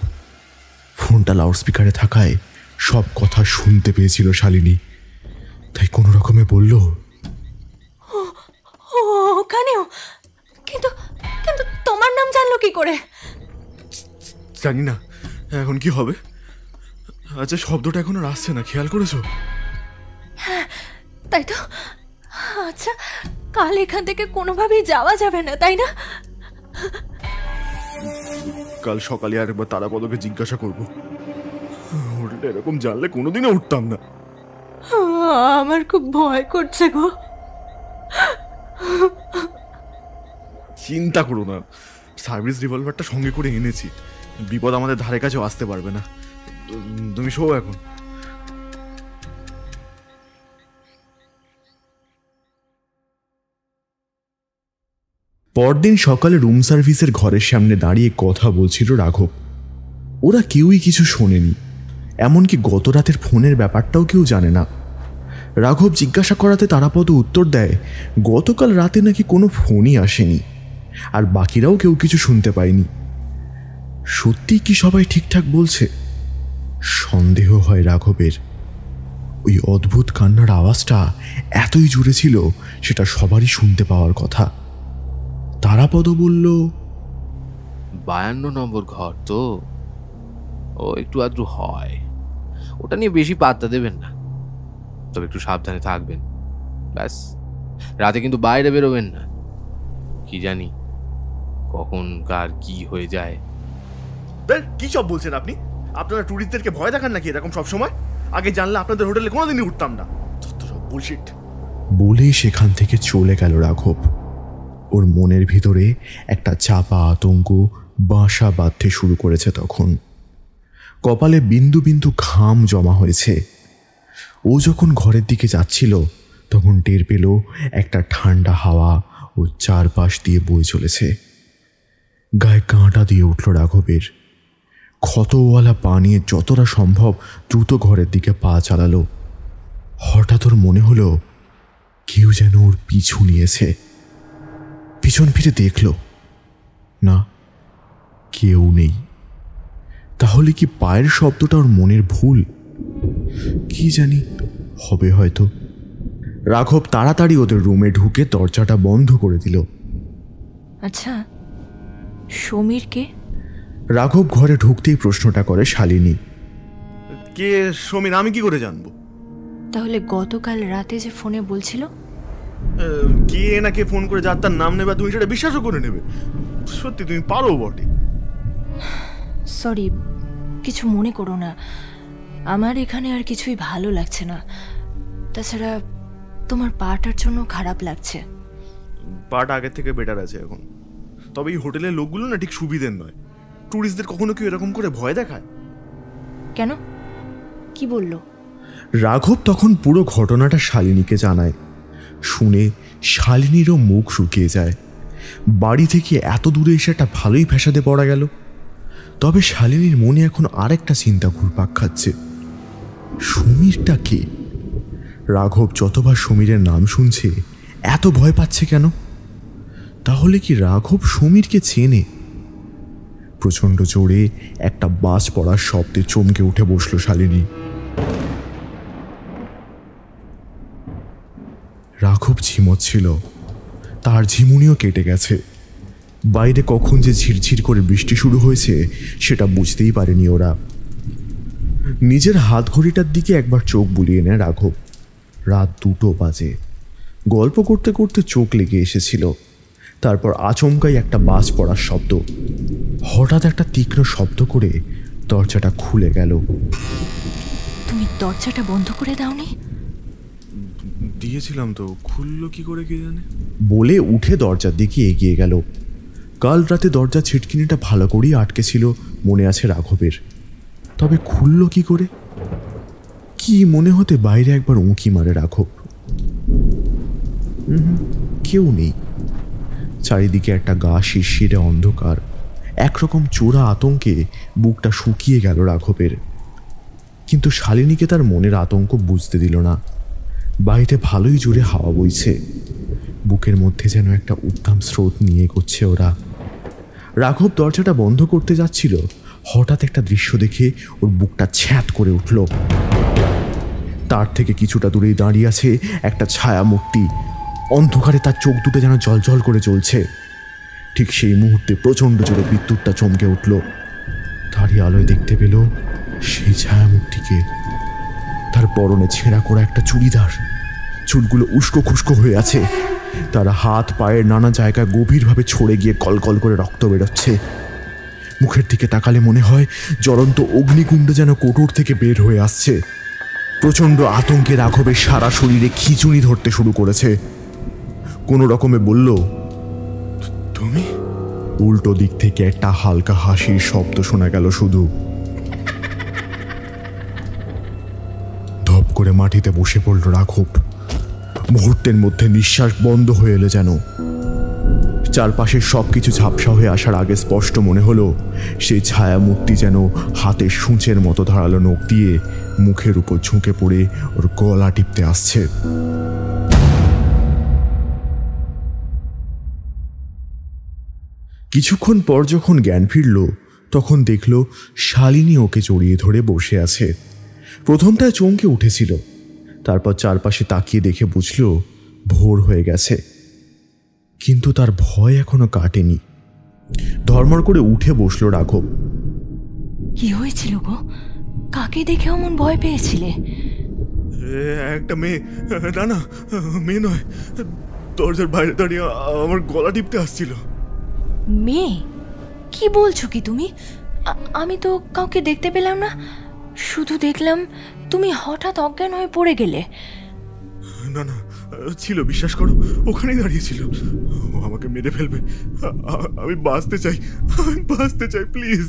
ফোনটা লাউডস্পিকারে থাকায় সব কথা শুনতে পেয়েছিল শালিনী। তাই কোনো রকমে বলল, ওখানেও? কিন্তু কিন্তু তোমার নাম জানলো কি করে? জানি না, এখন কি হবে? আচ্ছা, শব্দটা এখন আর আসছে না, খেয়াল করেছো? হ্যাঁ তাই তো। আচ্ছা, কাল এখান থেকে কোনোভাবেই যাওয়া যাবে না, তাই না? কাল সকালে আরেকবার তারাপদকে জিজ্ঞাসা করবো। উঠলে এরকম জানলে কোনোদিনও উঠতাম না। আমার খুব ভয় করছে গো। চিন্তা করো না, সার্ভিস রিভলভারটা সঙ্গে করে এনেছি। বিপদ আমাদের ধারে কাছেও আসতে পারবে না। তুমি শো এখন। পরদিন সকালে রুম সার্ভিসের ঘরের সামনে দাঁড়িয়ে কথা বলছিল রাঘব। ওরা কেউই কিছু শোনেনি, এমনকি গত রাতের ফোনের ব্যাপারটাও কেউ জানে না। রাঘব জিজ্ঞাসা করাতে তারাপদ উত্তর দেয় গতকাল রাতে নাকি কোনো ফোনই আসেনি, আর বাকিরাও কেউ কিছু শুনতে পায়নি। সত্যি কি সবাই ঠিকঠাক বলছে? সন্দেহ হয় রাঘবের। ওই অদ্ভুত কান্নার আওয়াজটা এতই জোরে ছিল সেটা সবারই শুনতে পাওয়ার কথা। তারাপদ বলল, 52 নম্বর ঘর তো, ও একটু আদ্রু হয়, ওটা নিয়ে বেশি পাত্তা দেবেন না, তবে একটু সাবধানে থাকবেন ব্যাস। রাতে কিন্তু বাইরে বেরোবেন না, কি জানি কখন কার কি হয়ে যায়। কি সব বলছেন আপনি? আপনারা টুরিস্টদেরকে ভয় দেখান নাকি এরকম সব সময়? আগে জানলে আপনাদের হোটেলে কোনোদিনই উঠতাম না। বলেই সেখান থেকে চলে গেল রাঘব। ওর মনের ভিতরে একটা চাপা আতঙ্ক বাসা বাঁধতে শুরু করেছে তখন। কপালে বিন্দু বিন্দু ঘাম জমা হয়েছে। ও যখন ঘরের দিকে যাচ্ছিল তখন টের পেল একটা ঠান্ডা হাওয়া ও চারপাশ দিয়ে বয়ে চলেছে। গায়ে কাঁটা দিয়ে উঠল রাঘবের। ক্ষতওয়ালা পা নিয়ে যতটা সম্ভব দ্রুত ঘরের দিকে পা চালালো। হঠাৎ ওর মনে হলো কেউ যেন ওর পিছু নিয়েছে। পিছন ফিরে দেখল না, কেউ নেই। তাহলে কি পায়ের শব্দটা ওর মনের ভুল? কি জানি, হবে হয়তো। রাঘব তাড়াতাড়ি ওদের রুমে ঢুকে দরজাটা বন্ধ করে দিল। আচ্ছা, সমীর কে? রাঘব ঘরে ঢুকতেই প্রশ্নটা করে শালিনী। কে সমীর? আমি কি করে জানবো? তাহলে গতকাল রাতে যে ফোনে বলছিল? কে না কে ফোন করে যার তার নাম নেবে, তুমি সেটা বিশ্বাসও করে নেবে? সত্যি তুমি পারো বটে। সরি, কিছু মনে করো না। আমার এখানে আর কিছুই ভালো লাগছে না। তোমার পাটার জন্য খারাপ লাগছে। পাটা আগের থেকে বেটার আছে এখন, তবে এই হোটেলের লোকগুলো না ঠিক সুবিধের নয়। ট্যুরিস্টদের কখনো কেউ এরকম করে ভয় দেখায়? কেন, কি বললো? রাঘব তখন পুরো ঘটনাটা শালিনীকে জানায়। শুনে শালিনীরও মুখ শুকিয়ে যায়। বাড়ি থেকে এত দূরে এসে একটা ভালোই ফ্যাসাদে পড়া গেল। তবে শালিনীর মনে এখন আরেকটা চিন্তা ঘুরপাক খাচ্ছে, সমীরটা কে? রাঘব যতবার সমীরের নাম শুনছে এত ভয় পাচ্ছে কেন? তাহলে কি রাঘব সমীরকে চেনে? প্রচণ্ড জোরে একটা বাস পড়ার শব্দে চমকে উঠে বসল শালিনী। রাঘব ঝিমোচ্ছিল, তার ঝিমুনিও কেটে গেছে। বাইরে কখন যে ঝিরঝির করে বৃষ্টি শুরু হয়েছে সেটা বুঝতেই পারেনি ওরা। নিজের হাত ঘড়িটার দিকে একবার চোখ বুলিয়ে নেয় রাঘব। রাত 2টো বাজে। গল্প করতে করতে চোখ লেগে এসেছিল। তারপর আচমকাই একটা বাস পড়ার শব্দ। হঠাৎ একটা তীক্ষ্ণ শব্দ করে দরজাটা খুলে গেল। তুমি দরজাটা বন্ধ করে দাওনি? দিয়েছিলাম তো, খুললো কি করে কে জানে। বলে উঠে দরজার দিকে এগিয়ে গেল। কাল রাতে দরজা ছিটকিনিটা ভালো করেই আটকে ছিল মনে আছে রাঘবের, তবে খুললো কি করে? কি মনে হতে বাইরে একবার উঁকি মারে রাঘব। কেউ নেই। চারিদিকে একটা গা শিরশিরে অন্ধকার। একরকম চোরা আতঙ্কে বুকটা শুকিয়ে গেল রাঘবের। কিন্তু শালিনীকে তার মনের আতঙ্ক বুঝতে দিল না। বাইরে ভালোই জোরে হাওয়া বইছে। বুকের মধ্যে যেন একটা উদ্দাম স্রোত নিয়ে এগোচ্ছে ওরা। রাঘব দরজাটা বন্ধ করতে যাচ্ছিল, হঠাৎ একটা দৃশ্য দেখে ওর বুকটা ছ্যাঁত করে উঠল। তার থেকে কিছুটা দূরেই দাঁড়িয়ে আছে একটা ছায়া মূর্তি। অন্ধকারে তার চোখ দুটো যেন জ্বলজ্বল করে জ্বলছে। ঠিক সেই মুহূর্তে প্রচণ্ড জোরে বিদ্যুৎটা চমকে উঠল। তারই আলোয় দেখতে পেল সেই ছায়া মূর্তিকে। তার পরনে ছেঁড়া করা একটা চুড়িদার, চুলগুলো উস্কো খুস্কো হয়ে আছে। তার হাত পায়ের নানা জায়গায় গভীরভাবে ছড়ে গিয়ে কলকল করে রক্ত বেরোচ্ছে। মুখের দিকে তাকালে মনে হয় জ্বলন্ত অগ্নিকুণ্ড যেন কোটর থেকে বের হয়ে আসছে। প্রচণ্ড আতঙ্কে রাঘবের সারা শরীরে খিঁচুনি ধরতে শুরু করেছে। কোনো রকমে বলল, তুমি? উল্টো দিক থেকে একটা হালকা হাসির শব্দ শোনা গেল শুধু। ধপ করে মাটিতে বসে পড়ল রাঘব। মুহূর্তের মধ্যে নিঃশ্বাস বন্ধ হয়ে এলো যেন। চারপাশের সবকিছু ঝাপসা হয়ে আসার আগে স্পষ্ট মনে হলো সেই ছায়া মূর্তি যেন হাতের সূঁচের মতো ধারালো নখ দিয়ে মুখের উপর ঝুঁকে পড়ে ওর গলা টিপতে আসছে। কিছুক্ষণ পর যখন জ্ঞান ফিরল তখন দেখল শালিনী ওকে জড়িয়ে ধরে বসে আছে। প্রথমটায় চমকে উঠেছিল, তারপর চারপাশে তাকিয়ে দেখে বুঝল ভোর হয়ে গেছে। কিন্তু তার ভয় এখনো কাটেনি। ধর্মর করে উঠে বসলো রাঘব। কি হয়েছিল গো? কাকে দেখে অমন ভয় পেয়েছিলে? একটা মেয়ে। না না, মেয়ে নয়, দরজার বাইরে দাঁড়িয়ে আমার গলা টিপতে আসছিল। মেয়ে? কি বলছো কি তুমি? আমি তো কাউকে দেখতে পেলাম না, শুধু দেখলাম তুমি হঠাৎ অজ্ঞান হয়ে পড়ে গেলে। না না, ছিল, বিশ্বাস করো, ওখানেই দাঁড়িয়েছিল। ও আমাকে মেরে ফেলবে। আমি বাঁচতে চাই, বাঁচতে চাই, প্লিজ।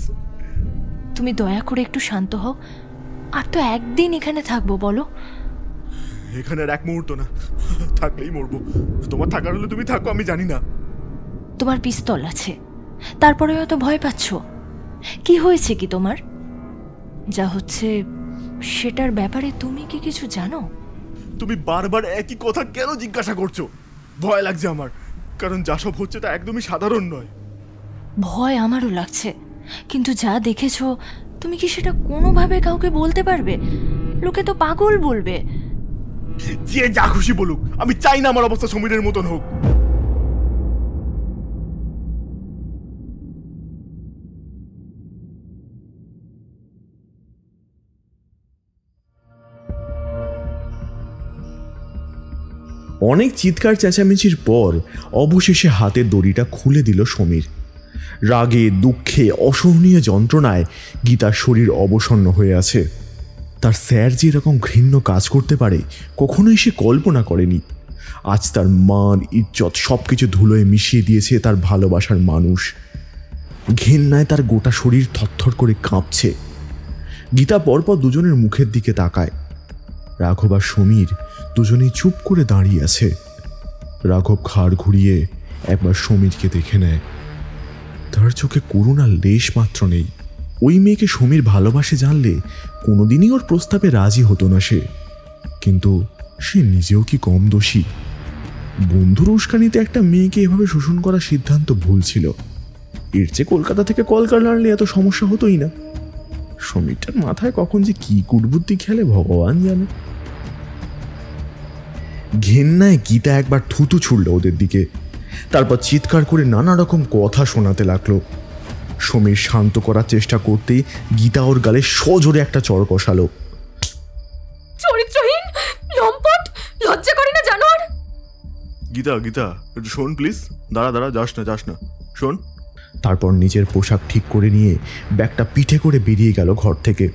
তুমি দয়া করে একটু শান্ত হও। আর তো একদিন এখানে থাকবো, বলো? এখানে আর এক মুহূর্ত না, থাকলেই মরবো। তোমার থাকার হলে তুমি থাকো, আমি জানি না। তোমার পিস্তল আছে, তারপরে হয়তো ভয় পাচ্ছ। কি হয়েছে কি তোমার? যা হচ্ছে সেটার ব্যাপারে তুমি কি কিছু জানো? তুমি বারবার একই কথা কেন জিজ্ঞাসা করছো? ভয় লাগছে আমার, কারণ যা সব হচ্ছে তা একদমই সাধারণ নয়। ভয় আমারও লাগছে, কিন্তু যা দেখেছো তুমি কি সেটা কোনোভাবে কাউকে বলতে পারবে? লোকে তো পাগল বলবে। যে যা খুশি বলুক, আমি চাই না আমার অবস্থা সমীরের মতন হোক। অনেক চিৎকার চেঁচামেচির পর অবশেষে হাতের দড়িটা খুলে দিল সমীর। রাগে দুঃখে অসহনীয় যন্ত্রণায় গীতার শরীর অবসন্ন হয়ে আছে। তার স্যার যে এরকম ঘৃণ্য কাজ করতে পারে কখনোই সে কল্পনা করেনি। আজ তার মান ইজ্জত সব কিছু ধুলোয় মিশিয়ে দিয়েছে তার ভালোবাসার মানুষ। ঘেন্নায় তার গোটা শরীর থরথর করে কাঁপছে। গীতা পরপর দুজনের মুখের দিকে তাকায়। রাঘব আর সমীর দুজনেই চুপ করে দাঁড়িয়ে আছে। রাঘব ঘাড় ঘুরিয়ে একবার সমীরকে দেখে নেয়। তার চোখে করুণার লেশ মাত্র নেই। ওই মেয়েকে সমীর ভালোবাসে জানলে কোনোদিনই ওর প্রস্তাবে রাজি হতো না সে। কিন্তু সে নিজেও কি কম দোষী? বন্ধুর উস্কানিতে একটা মেয়েকে এভাবে শোষণ করার সিদ্ধান্ত ভুল ছিল। এর চেয়ে কলকাতা থেকে কলকাতা আনলে এত সমস্যা হতোই না। সমীরটার মাথায় কখন যে কি কুটবুদ্ধি খেলে ভগবান জানে। ঘেন্নায় গীতা একবার থুতু ছুড়ল ওদের দিকে, তারপর চিৎকার করে নানা রকম কথা শোনাতে লাগলো। সমীর শান্ত করার চেষ্টা করতেই গীতা ওর গালে সজোরে একটা চড় কষালো। চরিত্রহীন, লম্পট, লজ্জা করে না জানোয়ার। গীতা গীতা একটু শোন প্লিজ, দাঁড়া যাস না শোন। তারপর নিজের পোশাক ঠিক করে নিয়ে ব্যাগটা পিঠে করে বেরিয়ে গেল ঘর থেকে।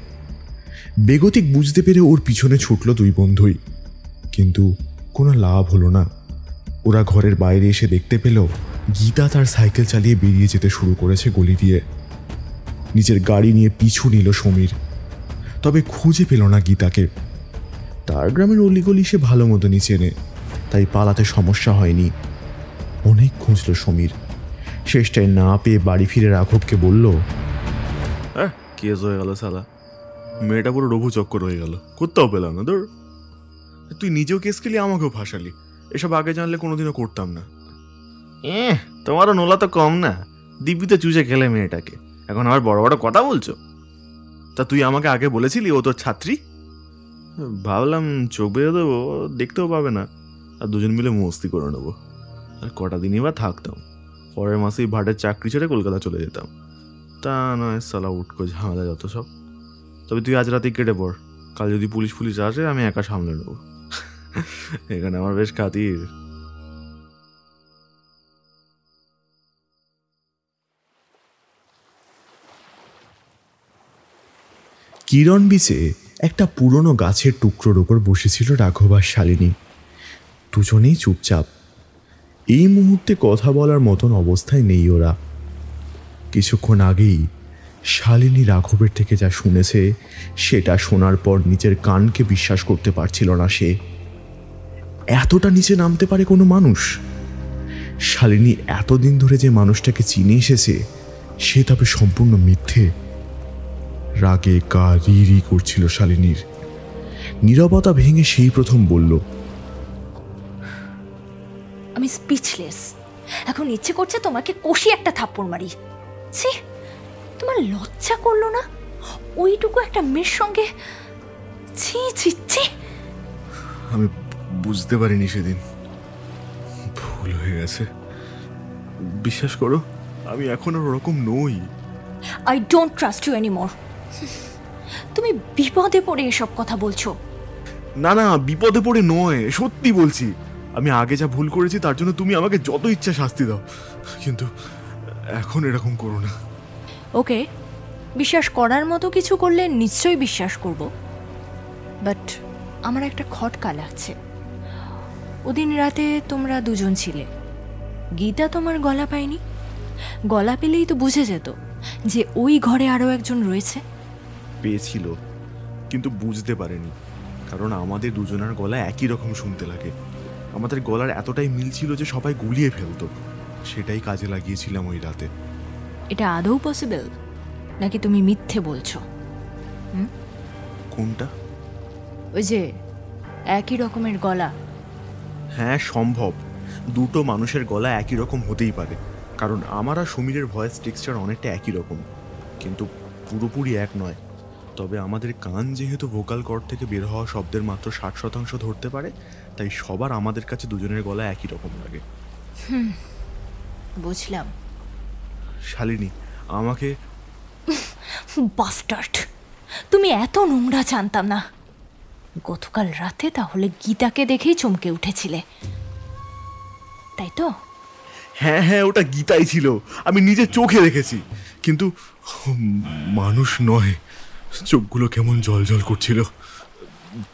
বেগতিক বুঝতে পেরে ওর পিছনে ছুটল দুই বন্ধুই, কিন্তু কোনো লাভ হলো না। ওরা ঘরের বাইরে এসে দেখতে পেল গীতা তার সাইকেল চালিয়ে বেরিয়ে যেতে শুরু করেছে গলি দিয়ে। নিজের গাড়ি নিয়ে পিছু নিল সমীর, তবে খুঁজে পেল না গীতাকে। তার গ্রামের অলিগলি সে ভালো মতনই চেনে, তাই পালাতে সমস্যা হয়নি। অনেক খুঁজল সমীর, শেষটায় না পেয়ে বাড়ি ফিরে রাঘবকে বলল, কেস হয়ে গেল সালা, মেয়েটা পুরো রঘু চক্কর হয়ে গেল, কোথাও পেলাম না। ধর তুই নিজেও কেস খেলি, আমাকেও ফাঁসালি। এসব আগে জানলে কোনোদিনও করতাম না। তোমারও নোলা তো কম না, দিব্যিতে চুষে খেলে মেয়েটাকে, এখন আবার বড় বড় কথা বলছো। তা তুই আমাকে আগে বলেছিলি ও তোর ছাত্রী? ভাবলাম চোখ বেঁধে দেবো, দেখতেও পাবে না, আর দুজন মিলে মস্তি করে নেবো। আর কটা দিনই বা থাকতাম, পরের মাসেই ভাটের চাকরি ছেড়ে কলকাতা চলে যেতাম। তা নয় সালা উটকো ঝামেলা যত সব। তবে তুই আজ রাতেই কেটে পড়, কাল যদি পুলিশ আসে আমি একা সামলে নেবো। এখানে আমার বেশ খাতির। কিরণ বিচে একটা পুরনো গাছের টুকরোর ওপর বসেছিল রাঘব আর শালিনী। দুজনেই চুপচাপ। এই মুহূর্তে কথা বলার মতন অবস্থায় নেই ওরা। কিছুক্ষণ আগেই শালিনী রাঘবের থেকে যা শুনেছে সেটা শোনার পর নিজের কানকে বিশ্বাস করতে পারছিল না সে। এতটা নিচে নামতে পারে কোনো মানুষ? শালিনী এতদিন ধরে যে মানুষটাকে চিনে এসেছে সে তবে সম্পূর্ণ মিথ্যে। রাগে গা রি করছিল শালিনীর। নীরবতা ভেঙে সেই প্রথম বলল, আমি স্পিচলেস। এখন ইচ্ছে করছে তোমাকে কষি একটা থাপ্পড় মারি। ছি, তোমার লজ্জা করলো না ওইটুকু একটা মেয়ের সঙ্গে? ছি ছি ছি। আমি বুঝতে পারিনি সেদিন, ভুল হয়ে গেছে। বিশ্বাস করো আমি এখন আর ওরকম নই। I don't trust you anymore. তুমি বিপদে পড়ে এসব কথা বলছো। না না, বিপদে পড়ে নয়, সত্যি বলছি। আমি আগে যা ভুল করেছি তার জন্য তুমি আমাকে যত ইচ্ছা শাস্তি দাও, কিন্তু এখন এরকম করো না। ওকে, বিশ্বাস করার মতো কিছু করলে নিশ্চয়ই বিশ্বাস করব, বাট আমার একটা খটকা লাগছে। ওদিন রাতে তোমরা দুজন ছিলে, গীতা তোমার গলা পায়নি। গলা পেলেই তো বুঝে যেত যে ওই ঘরে আরও একজন রয়েছে। পেয়েছিল, কিন্তু বুঝতে পারেনি, কারণ আমাদের দুজনের গলা একই রকম শুনতে লাগে। আমাদের গলার এতটাই মিল ছিল যে সবাই গুলিয়ে ফেলতো। সেটাই কাজে লাগিয়েছিলাম ওই রাতে। এটা আদৌ পসিবল নাকি তুমি মিথ্যে বলছো? কোনটা? ওই যে একই রকমের গলা। হ্যাঁ সম্ভব, দুটো মানুষের গলা একই রকম হতেই পারে, কারণ আমার আর সমীরের ভয়েস টেক্সচার অনেকটা একই রকম, কিন্তু পুরোপুরি এক নয়। তবে আমাদের কান যেহেতু ভোকাল কর্ড থেকে বের হওয়া শব্দের মাত্র 60% ধরতে পারে, তাই সবার আমাদের কাছে দুজনের গলা একই রকম লাগে। বুঝলাম। শালিনী আমাকে বাস্টার্ড, তুমি এত নোংরা জানতাম না। গতকাল রাতে তাহলে গীতাকে দেখেই চমকে উঠেছিলে, তাই তো? হ্যাঁ হ্যাঁ, ওটা গীতাই ছিল, আমি নিজের চোখে দেখেছি, কিন্তু মানুষ নয়, চোখগুলো কেমন জল জল করছিল।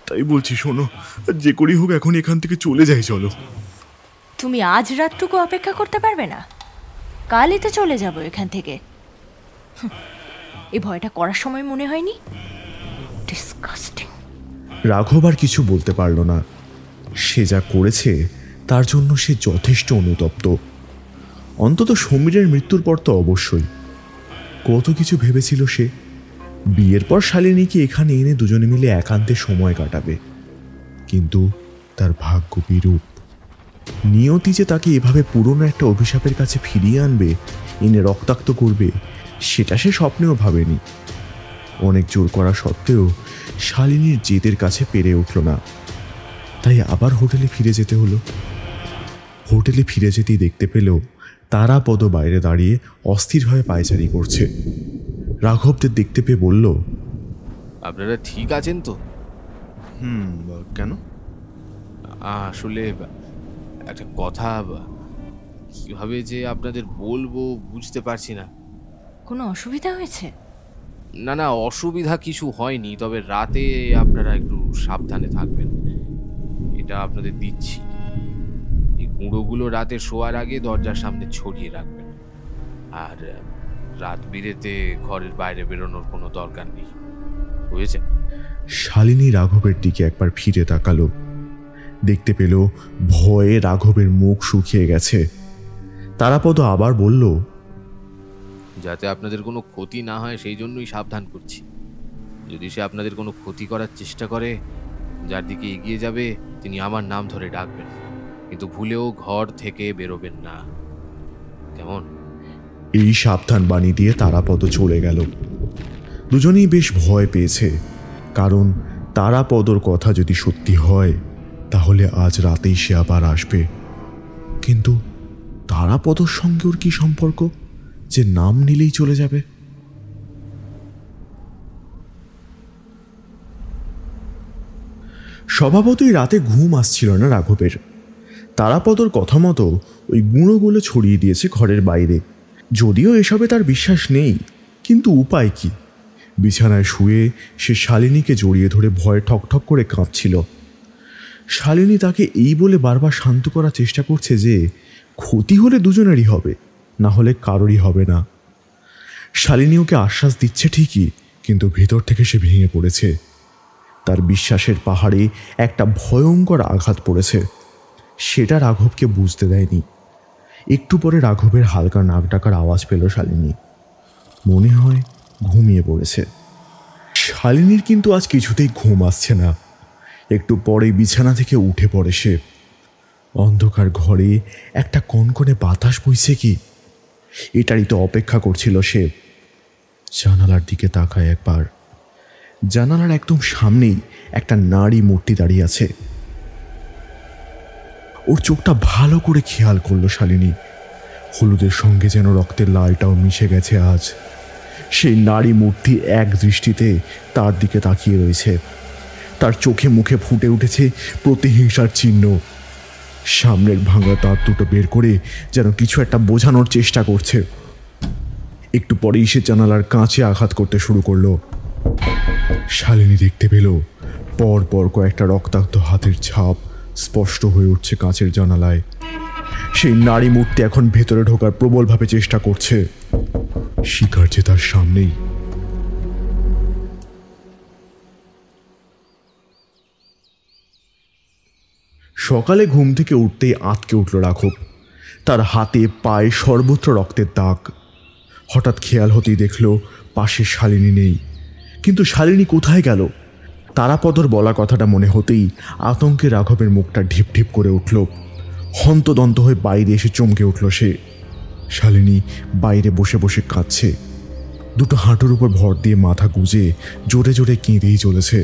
তাই বলছি, শোনো, যে করেই হোক এখন এখান থেকে চলে যাই, চলো। তুমি আজ রাতটুকু অপেক্ষা করতে পারবে না? কালই তো চলে যাব এখান থেকে। এই ভয়টা করার সময় মনে হয়নি? ডিসকাস্টিং। রাঘব আর কিছু বলতে পারল না। সে যা করেছে তার জন্য সে যথেষ্ট অনুতপ্ত। অন্তত সমীরের মৃত্যুর পর তো অবশ্যই। কত কিছু ভেবেছিল সে। বিয়ের পর শালিনীকে এখানে এনে দুজনে মিলে একান্তে সময় কাটাবে, কিন্তু তার ভাগ্য বিরূপ। নিয়তি যে তাকে এভাবে পুরনো একটা অভিশাপের কাছে ফিরিয়ে আনবে, এনে রক্তাক্ত করবে, সেটা সে স্বপ্নেও ভাবেনি। অনেক জোর করা সত্ত্বেও শালিনীর জেদের কাছে পেরে উঠল না। তাই আবার হোটেলে ফিরে যেতে হলো। হোটেলে ফিরে যেতেই দেখতে পেল তারাপদ বাইরে দাঁড়িয়ে অস্থিরভাবে পায়চারি করছে। রাঘবদের দেখতে পেয়ে বলল, আপনারা ঠিক আছেন তো? কেন? আসলে একটা কথা কিভাবে যে আপনাদের বলবো বুঝতে পারছি না। কোনো অসুবিধা হয়েছে? না না, অসুবিধা কিছু হয়নি, তবে রাতে আপনারা একটু সাবধানে থাকবেন, এটা আপনাদের দিচ্ছি। এই গুঁড়োগুলো রাতে শোয়ার আগে দরজার সামনে ছড়িয়ে রাখবেন, আর রাত বিরেতে ঘরের বাইরে বেরোনোর কোনো দরকার নেই, বুঝেছেন? শালিনী রাঘবের দিকে একবার ফিরে তাকালো। দেখতে পেল ভয়ে রাঘবের মুখ শুকিয়ে গেছে। তারাপদ আবার বলল, যাতে আপনাদের কোনো ক্ষতি না হয় সেই জন্যই সাবধান করছি। যদি সে আপনাদের কোনো ক্ষতি করার চেষ্টা করে, যার দিকে এগিয়ে যাবে তিনি আমার নাম ধরে ডাকবেন, কিন্তু ভুলেও ঘর থেকে বেরোবেন না, কেমন? এই সাবধান বাণী দিয়ে তারাপদ চলে গেল। দুজনেই বেশ ভয় পেয়েছে, কারণ তারাপদর কথা যদি সত্যি হয় তাহলে আজ রাতেই সে আবার আসবে। কিন্তু তারাপদর সঙ্গে ওর কি সম্পর্ক যে নাম নিলেই চলে যাবে? স্বভাবতই রাতে ঘুম আসছিল না রাঘবের। তারাপদর কথা মতো ওই গুঁড়োগুলো ছড়িয়ে দিয়েছে ঘরের বাইরে। যদিও এসবে তার বিশ্বাস নেই, কিন্তু উপায় কি? বিছানায় শুয়ে সে শালিনীকে জড়িয়ে ধরে ভয়ে ঠকঠক করে কাঁপছিল। শালিনী তাকে এই বলে বারবার শান্ত করার চেষ্টা করছে যে ক্ষতি হলে দুজনেরই হবে, না হলে কারোরই হবে না। শালিনী ওকে আশ্বাস দিচ্ছে ঠিকই, কিন্তু ভেতর থেকে সে ভেঙে পড়েছে। তার বিশ্বাসের পাহাড়ে একটা ভয়ঙ্কর আঘাত পড়েছে। সেটা রাঘবকে বুঝতে দেয়নি। একটু পরে রাঘবের হালকা নাক ডাকার আওয়াজ পেল শালিনী। মনে হয় ঘুমিয়ে পড়েছে। শালিনীর কিন্তু আজ কিছুতেই ঘুম আসছে না। একটু পরে বিছানা থেকে উঠে পড়ে সে। অন্ধকার ঘরে একটা কনকনে বাতাস বইছে কি, এটারই তো অপেক্ষা করছিল সে। জানালার দিকে তাকায় একবার। জানালার একদম সামনেই একটা নারী মূর্তি দাঁড়িয়ে আছে। ওর চোখটা ভালো করে খেয়াল করলো শালিনী। হলুদের সঙ্গে যেন রক্তের লালটাও মিশে গেছে আজ। সেই নারী মূর্তি এক দৃষ্টিতে তার দিকে তাকিয়ে রয়েছে। তার চোখে মুখে ফুটে উঠেছে প্রতিহিংসার চিহ্ন। সামনের ভাঙা দাঁত দুটো বের করে যেন কিছু একটা বোঝানোর চেষ্টা করছে। একটু পরেই সে জানালার কাঁচে আঘাত করতে শুরু করলো। শালিনী দেখতে পেল পর পর কয়েকটা রক্তাক্ত হাতের ছাপ স্পষ্ট হয়ে উঠছে কাঁচের জানালায়। সেই নারী মূর্তি এখন ভেতরে ঢোকার প্রবলভাবে চেষ্টা করছে। শিকার যে তার সামনেই। সকালে ঘুম থেকে উঠতেই আঁতকে উঠল রাঘব। তার হাতে পায়ে সর্বত্র রক্তের দাগ। হঠাৎ খেয়াল হতেই দেখল পাশে শালিনী নেই। কিন্তু শালিনী কোথায় গেল? তারাপদর বলা কথাটা মনে হতেই আতঙ্কে রাঘবের মুখটা ঢিপ ঢিপ করে উঠল। হন্তদন্ত হয়ে বাইরে এসে চমকে উঠল সে। শালিনী বাইরে বসে বসে কাঁদছে। দুটো হাঁটুর উপর ভর দিয়ে মাথা গুজে জোরে জোরে কেঁদেই চলেছে।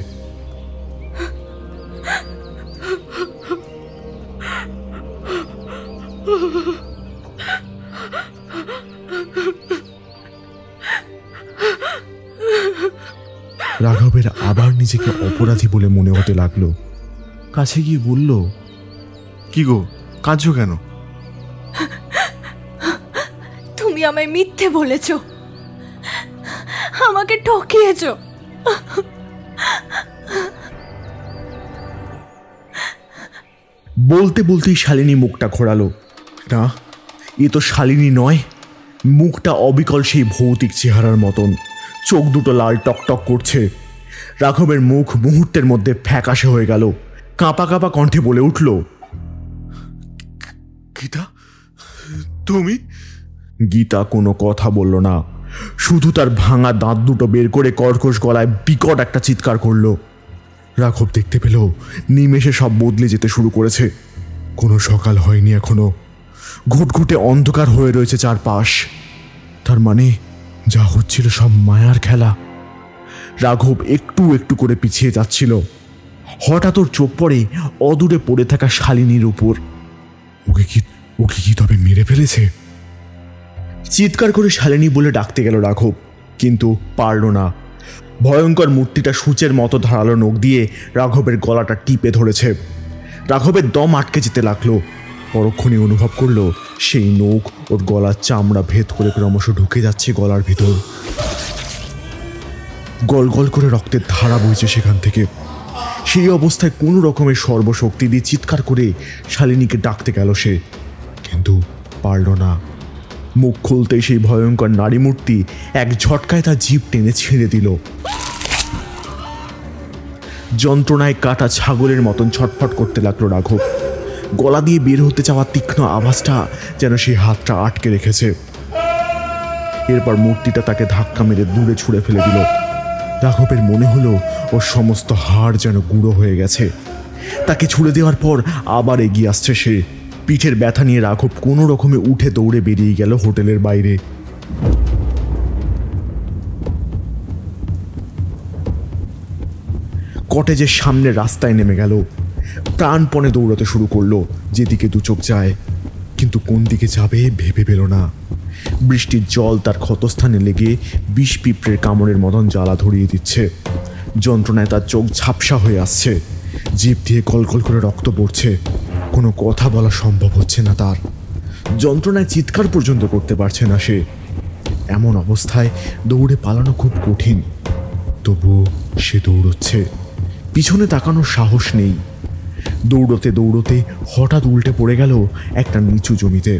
রাঘবের আবার নিজেকে অপরাধী বলে মনে হতে লাগলো। কাছে গিয়ে বলল, কি গো, কাঁদছো কেন? তুমি আমায় মিথ্যে বলেছ, আমাকে ঠকিয়েছ। বলতে বলতেই শালিনী মুখটা ঘোরালো। না, এ তো শালিনী নয়, মুখটা অবিকল সেই ভৌতিক চেহারার মতন, চোখ দুটো লাল টকটক করছে। রাঘবের মুখ মুহূর্তের মধ্যে ফ্যাকাশে হয়ে গেল। কাঁপা কাঁপা কণ্ঠে বলে উঠল, গীতা, তুমি? গীতা কোনো কথা বলল না, শুধু তার ভাঙা দাঁত দুটো বের করে কর্কশ গলায় বিকট একটা চিৎকার করলো। রাঘব দেখতে পেল নিমেষে সব বদলে যেতে শুরু করেছে। কোনো সকাল হয়নি এখনো, ঘুটঘুটে অন্ধকার হয়ে রয়েছে চারপাশ। তার মানে যা হচ্ছিল সব মায়ার খেলা। রাঘব একটু একটু করে পিছিয়ে যাচ্ছিল। হঠাৎ ওর চোখ পড়ে অদূরে পড়ে থাকা শালিনীর উপর। ওকে কি তবে মেরে ফেলেছে? চিৎকার করে শালিনী বলে ডাকতে গেল রাঘব, কিন্তু পারল না। ভয়ঙ্কর মূর্তিটা সূচের মতো ধারালো নখ দিয়ে রাঘবের গলাটা টিপে ধরেছে। রাঘবের দম আটকে যেতে লাগলো। পরক্ষণে অনুভব করলো সেই নখ ওর গলার চামড়া ভেদ করে ক্রমশ ঢুকে যাচ্ছে গলার ভিতর। গল গল করে রক্তের ধারা বইছে সেখান থেকে। সেই অবস্থায় কোনো রকমের সর্বশক্তি দিয়ে চিৎকার করে শালিনীকে ডাকতে গেল সে, কিন্তু পারল না। মুখ খুলতেই সেই ভয়ঙ্কর নারী মূর্তি এক ঝটকায় তার জিভ টেনে ছিঁড়ে দিল। যন্ত্রণায় কাটা ছাগলের মতন ছটফট করতে লাগলো রাঘব। গলা দিয়ে বের হতে চাওয়া তীক্ষ্ণ আওয়াজটা যেন সেই হাতটা আটকে রেখেছে। এরপর মূর্তিটা তাকে ধাক্কা মেরে দূরে ছুঁড়ে ফেলে দিল। রাঘবের মনে হলো ওর সমস্ত হাড় যেন গুঁড়ো হয়ে গেছে। তাকে ছুঁড়ে দেওয়ার পর আবার এগিয়ে আসছে সে। পিঠের ব্যথা নিয়ে রাঘব কোনো রকমে উঠে দৌড়ে বেরিয়ে গেল হোটেলের বাইরে। কটেজের সামনে রাস্তায় নেমে গেল। প্রাণপণে দৌড়াতে শুরু করলো যেদিকে দু চোখ যায়, কিন্তু কোন দিকে যাবে ভেবে পেল না। বৃষ্টির জল তার ক্ষতস্থানে লেগে বিষ পিঁপড়ের কামড়ের মতন জ্বালা ধরিয়ে দিচ্ছে। যন্ত্রণায় তার চোখ ঝাপসা হয়ে আসছে, জিভ দিয়ে কলকল করে রক্ত পড়ছে। কোনো কথা বলা সম্ভব হচ্ছে না তার। যন্ত্রণায় চিৎকার পর্যন্ত করতে পারছে না সে। এমন অবস্থায় দৌড়ে পালানো খুব কঠিন, তবুও সে দৌড়চ্ছে। পিছনে তাকানোর সাহস নেই। দৌড়তে দৌড়তে হঠাৎ উল্টে পড়ে গেল একটা নিচু জমিতে।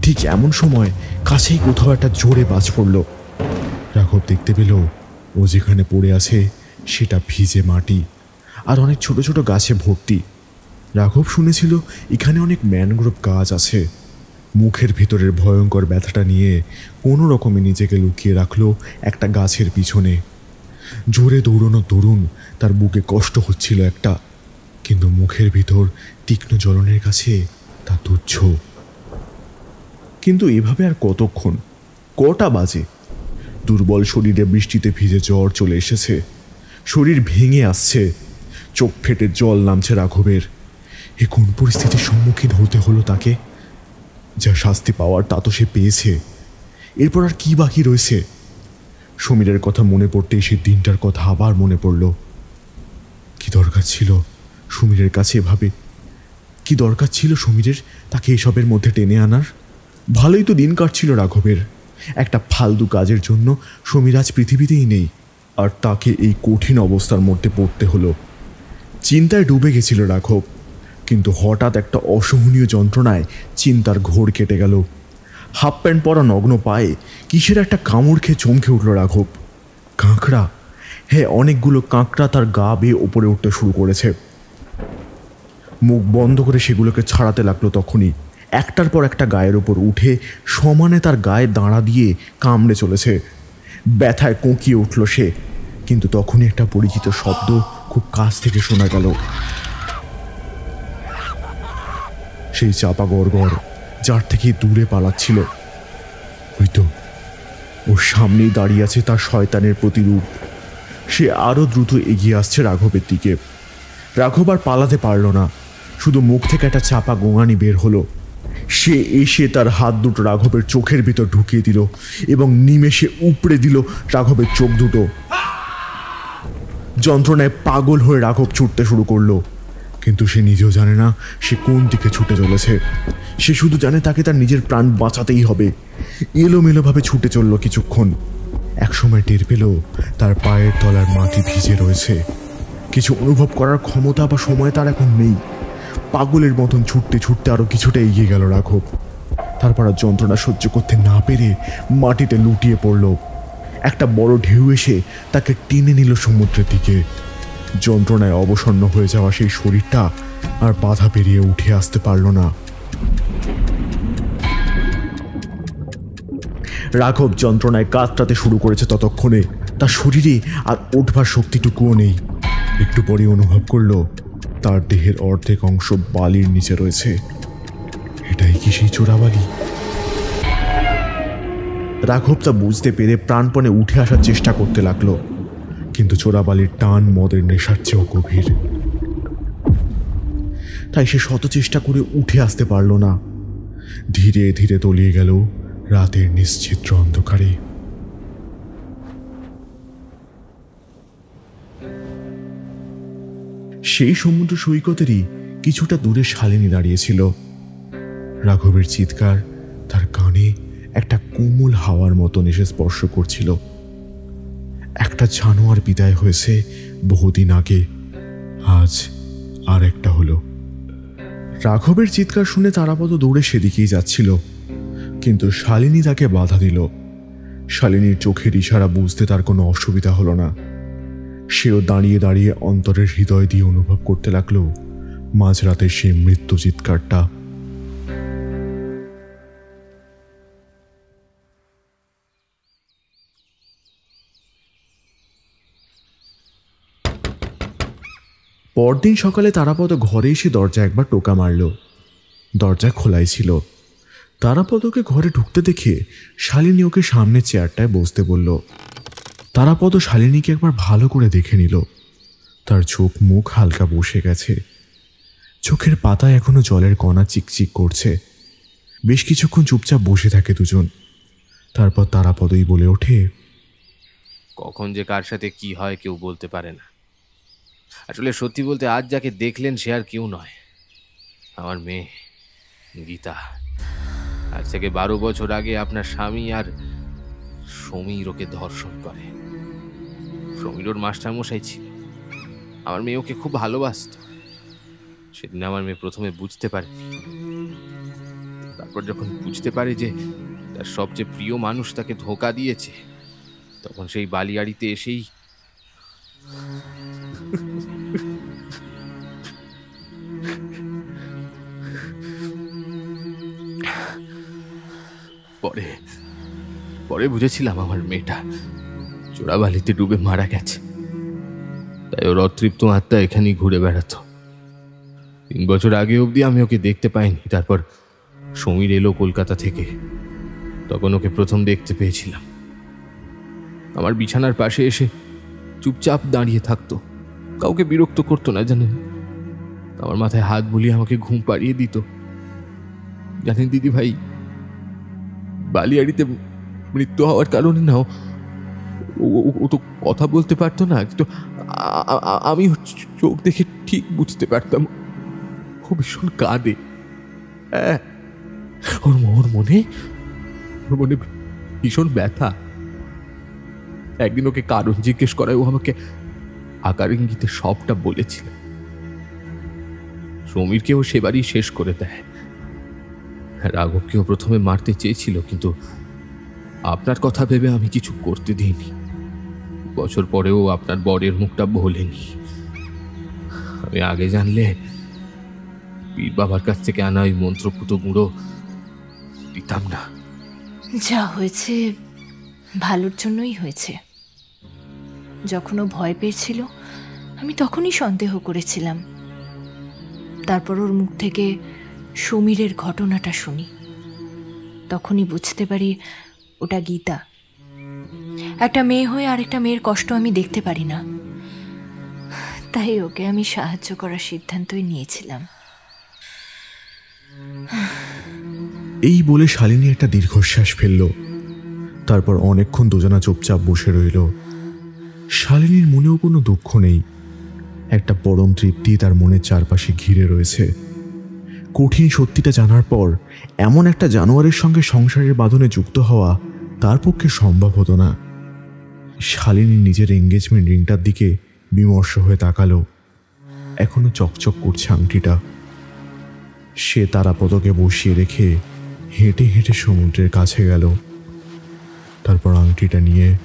ঠিক এমন সময় কাছেই কোথাও একটা জোরে বাজ পড়ল। রাঘব দেখতে পেল ও যেখানে পড়ে আছে সেটা ভিজে মাটি আর অনেক ছোট ছোট গাছে ভর্তি। রাঘব শুনেছিল এখানে অনেক ম্যানগ্রোভ গাছ আছে। মুখের ভিতরের ভয়ঙ্কর ব্যথাটা নিয়ে কোনো রকমে নিজেকে লুকিয়ে রাখলো একটা গাছের পিছনে। জোরে দৌড়ানো দরুন তার বুকে কষ্ট হচ্ছিল একটা, কিন্তু মুখের ভিতর তীক্ষ্ণ জ্বলনের কাছে তা তুচ্ছ। কিন্তু এভাবে আর কতক্ষণ? কটা বাজে? দুর্বল শরীরে বৃষ্টিতে ভিজে জ্বর চলে এসেছে। শরীর ভেঙে আসছে, চোখ ফেটে জল নামছে রাঘবের। এ কোন পরিস্থিতির সম্মুখীন হতে হলো তাকে? যা শাস্তি পাওয়ার তা তো সে পেয়েছে, এরপর আর কি বাকি রয়েছে? সমীরের কথা মনে পড়তেই সেই দিনটার কথা আবার মনে পড়ল। কি দরকার ছিল সমীরের কাছে এভাবে? কি দরকার ছিল সমীরের তাকে এসবের মধ্যে টেনে আনার? ভালোই তো দিন কাটছিল রাঘবের। একটা ফালতু কাজের জন্য সমীর আজ পৃথিবীতেই নেই, আর তাকে এই কঠিন অবস্থার মধ্যে পড়তে হলো। চিন্তায় ডুবে গেছিল রাঘব, কিন্তু হঠাৎ একটা অসহনীয় যন্ত্রণায় চিন্তার ঘোর কেটে গেল। হাফ প্যান্ট পরা নগ্ন পায়ে কিসের একটা কামড় খেয়ে চমকে উঠল রাঘব। কাঁকড়া! হ্যাঁ, অনেকগুলো কাঁকড়া তার গা বেয়ে ওপরে উঠতে শুরু করেছে। মুখ বন্ধ করে সেগুলোকে ছাড়াতে লাগলো। তখনই একটার পর একটা গায়ের ওপর উঠে সমানে তার গায়ে দাঁড়া দিয়ে কামড়ে চলেছে। ব্যথায় কোঁকিয়ে উঠল সে, কিন্তু তখনই একটা পরিচিত শব্দ খুব কাছ থেকে শোনা গেল। সেই চাপা গড়গড় যার থেকে দূরে পালাচ্ছিল। ওই তো ওর সামনেই দাঁড়িয়ে আছে তার শয়তানের প্রতিরূপ। সে আরো দ্রুত এগিয়ে আসছে রাঘবের দিকে। রাঘব আর পালাতে পারল না, শুধু মুখ থেকে একটা চাপা গোঙানি বের হলো। সে এসে তার হাত দুটো রাঘবের চোখের ভিতর ঢুকিয়ে দিল এবং নিমেষে উপড়ে দিল রাঘবের চোখ দুটো। যন্ত্রণায় পাগল হয়ে রাঘব ছুটতে শুরু করলো, কিন্তু সে নিজেও জানে না সে কোন দিকে ছুটে চলেছে। সে শুধু জানে তাকে তার নিজের প্রাণ বাঁচাতেই হবে। এলোমেলোভাবে ছুটে চলল কিছুক্ষণ। একসময় টের পেল তার পায়ের তলার মাটি ভিজে রয়েছে। কিছু অনুভব করার ক্ষমতা বা সময় তার এখন নেই। পাগলের মতন ছুটতে ছুটতে আরো কিছুটা এগিয়ে গেল রাঘব। তারপর আর যন্ত্রণা সহ্য করতে না পেরে মাটিতে লুটিয়ে পড়ল। একটা বড় ঢেউ এসে তাকে টেনে নিল সমুদ্রের দিকে। যন্ত্রণায় অবসন্ন হয়ে যাওয়া সেই শরীরটা আর বাধা পেরিয়ে উঠে আসতে পারল না। রাঘব যন্ত্রণায় কাতরাতে শুরু করেছে। ততক্ষণে তার শরীরে আর ওঠবার শক্তিটুকুও নেই। একটু পরে অনুভব করলো তার দেহের অর্ধেক অংশ বালির নিচে রয়েছে। এটাই কি সেই চোরাবালি? রাঘব তা বুঝতে পেরে প্রাণপণে উঠে আসার চেষ্টা করতে লাগলো, কিন্তু চোরাবালির টান মদের নেশার চেয়েও গভীর। তাই সে শত চেষ্টা করে উঠে আসতে পারল না। ধীরে ধীরে তলিয়ে গেল রাতের নিশ্চিদ্র অন্ধকারে। সেই সমুদ্র সৈকতেরই কিছুটা দূরে শালিনী দাঁড়িয়েছিল। রাঘবের চিৎকার তার কানে একটা কোমল হাওয়ার মতন এসে স্পর্শ করছিল। একটা জানোয়ার বিদায় হয়েছে বহুদিন আগে, আজ আর একটা হলো। রাঘবের চিৎকার শুনে তারাপদ দৌড়ে সেদিকেই যাচ্ছিল, কিন্তু শালিনী তাকে বাধা দিল। শালিনীর চোখের ইশারা বুঝতে তার কোনো অসুবিধা হলো না। সেও দাঁড়িয়ে দাঁড়িয়ে অন্তরের হৃদয় দিয়ে অনুভব করতে লাগলো মাঝরাতের সেই মৃত্যু চিৎকারটা। পরদিন সকালে তারাপদ ঘরে এসে দরজা একবার টোকা মারল। দরজা খোলাই ছিল। তারাপদকে ঘরে ঢুকতে দেখে শালিনী ওকে সামনে চেয়ারটায় বসতে বলল। তারাপদ শালিনীকে একবার ভালো করে দেখে নিল। তার চোখ মুখ হালকা বসে গেছে। চোখের পাতায় এখনো জলের কণা চিকচিক করছে। বেশ কিছুক্ষণ চুপচাপ বসে থাকে দুজন। তারপর তারাপদই বলে ওঠে, কখন যে কার সাথে কি হয় কেউ বলতে পারে না। আসলে সত্যি বলতে আজ যাকে দেখলেন সে আর কেউ নয়, আমার মেয়ে গীতা। আজ থেকে 12 বছর আগে আপনার স্বামী আর সমীর ওকে ধর্ষণ করে। সমীর ওর মাস্টারমশাই ছিল। আমার মেয়ে ওকে খুব ভালোবাসত। সেদিন আমার মেয়ে প্রথমে বুঝতে পারেনি। তারপর যখন বুঝতে পারে যে তার সবচেয়ে প্রিয় মানুষ তাকে ধোঁকা দিয়েছে, তখন সেই বালিয়াড়িতে এসেই পরে বুঝেছিলাম আমার মেয়েটা চোরাবালিতে ডুবে মারা গেছে। তাই ওর অতৃপ্ত আত্মা এখানেই ঘুরে বেড়াতো। 3 বছর আগে অবধি আমি ওকে দেখতে পাইনি। তারপর সমীর এলো কলকাতা থেকে, তখন ওকে প্রথম দেখতে পেয়েছিলাম। আমার বিছানার পাশে এসে চুপচাপ দাঁড়িয়ে থাকতো, কাউকে বিরক্ত করতো না জানেন। আমার মাথায় হাত বুলিয়ে আমাকে ঘুম পাড়িয়ে দিত। জানেন দিদি ভাই, বালিয়াড়িতে মৃত্যু হওয়ার কারণে না ও তো কথা বলতে পারতো না, কিন্তু আমি চোখ দেখে ঠিক বুঝতে পারতাম ও ভীষণ কাঁদে। হ্যাঁ, ওর মনে ভীষণ ব্যথা। একদিন ওকে কারণ জিজ্ঞেস করায় ও আমাকে আকার ইঙ্গিতে সবটা বলেছিল। সমীরকেও সেবারই শেষ করে দেয়। রাঘবকেও প্রথমে মারতে চেয়েছিল, কিন্তু আপনার কথা ভেবে আমি কিছু করতে দিইনি। বছর পরেও আপনার বরের মুখটা ভোলেনি। আমি আগে জানলে পীর বাবার কাছ থেকে আনা ওই মন্ত্রপুত গুঁড়ো দিতাম না। যা হয়েছে ভালোর জন্যই হয়েছে। যখন ও ভয় পেয়েছিল আমি তখনই সন্দেহ করেছিলাম। তারপর ওর মুখ থেকে সমীরের ঘটনাটা শুনি, তখনই বুঝতে পারি ওটা গীতা। একটা মেয়ে হয়ে আরেকটা মেয়ের কষ্ট আমি দেখতে পারি না, তাই ওকে আমি সাহায্য করার সিদ্ধান্তই নিয়েছিলাম। এই বলে শালিনী একটা দীর্ঘশ্বাস ফেলল। তারপর অনেকক্ষণ দুজনা চুপচাপ বসে রইল। শালিনীর মনেও কোনো দুঃখ নেই, একটা পরম তৃপ্তি তার মনের চারপাশে ঘিরে রয়েছে। কঠিন সত্যিটা জানার পর এমন একটা জানোয়ারের সঙ্গে সংসারের বাঁধনে যুক্ত হওয়া তার পক্ষে সম্ভব হতো না। শালিনী নিজের এঙ্গেজমেন্ট রিংটার দিকে বিমর্ষ হয়ে তাকালো। এখনো চকচক করছে আংটিটা। সে তারাপদকে বসিয়ে রেখে হেঁটে হেঁটে সমুদ্রের কাছে গেল। তারপর আংটিটা নিয়ে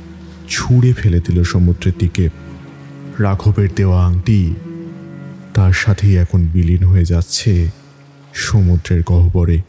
ছুঁড়ে ফেলে দিল সমুদ্রের দিকে। রাঘবের দেওয়া আংটি তার সাথেই এখন বিলীন হয়ে যাচ্ছে সমুদ্রের গহ্বরে।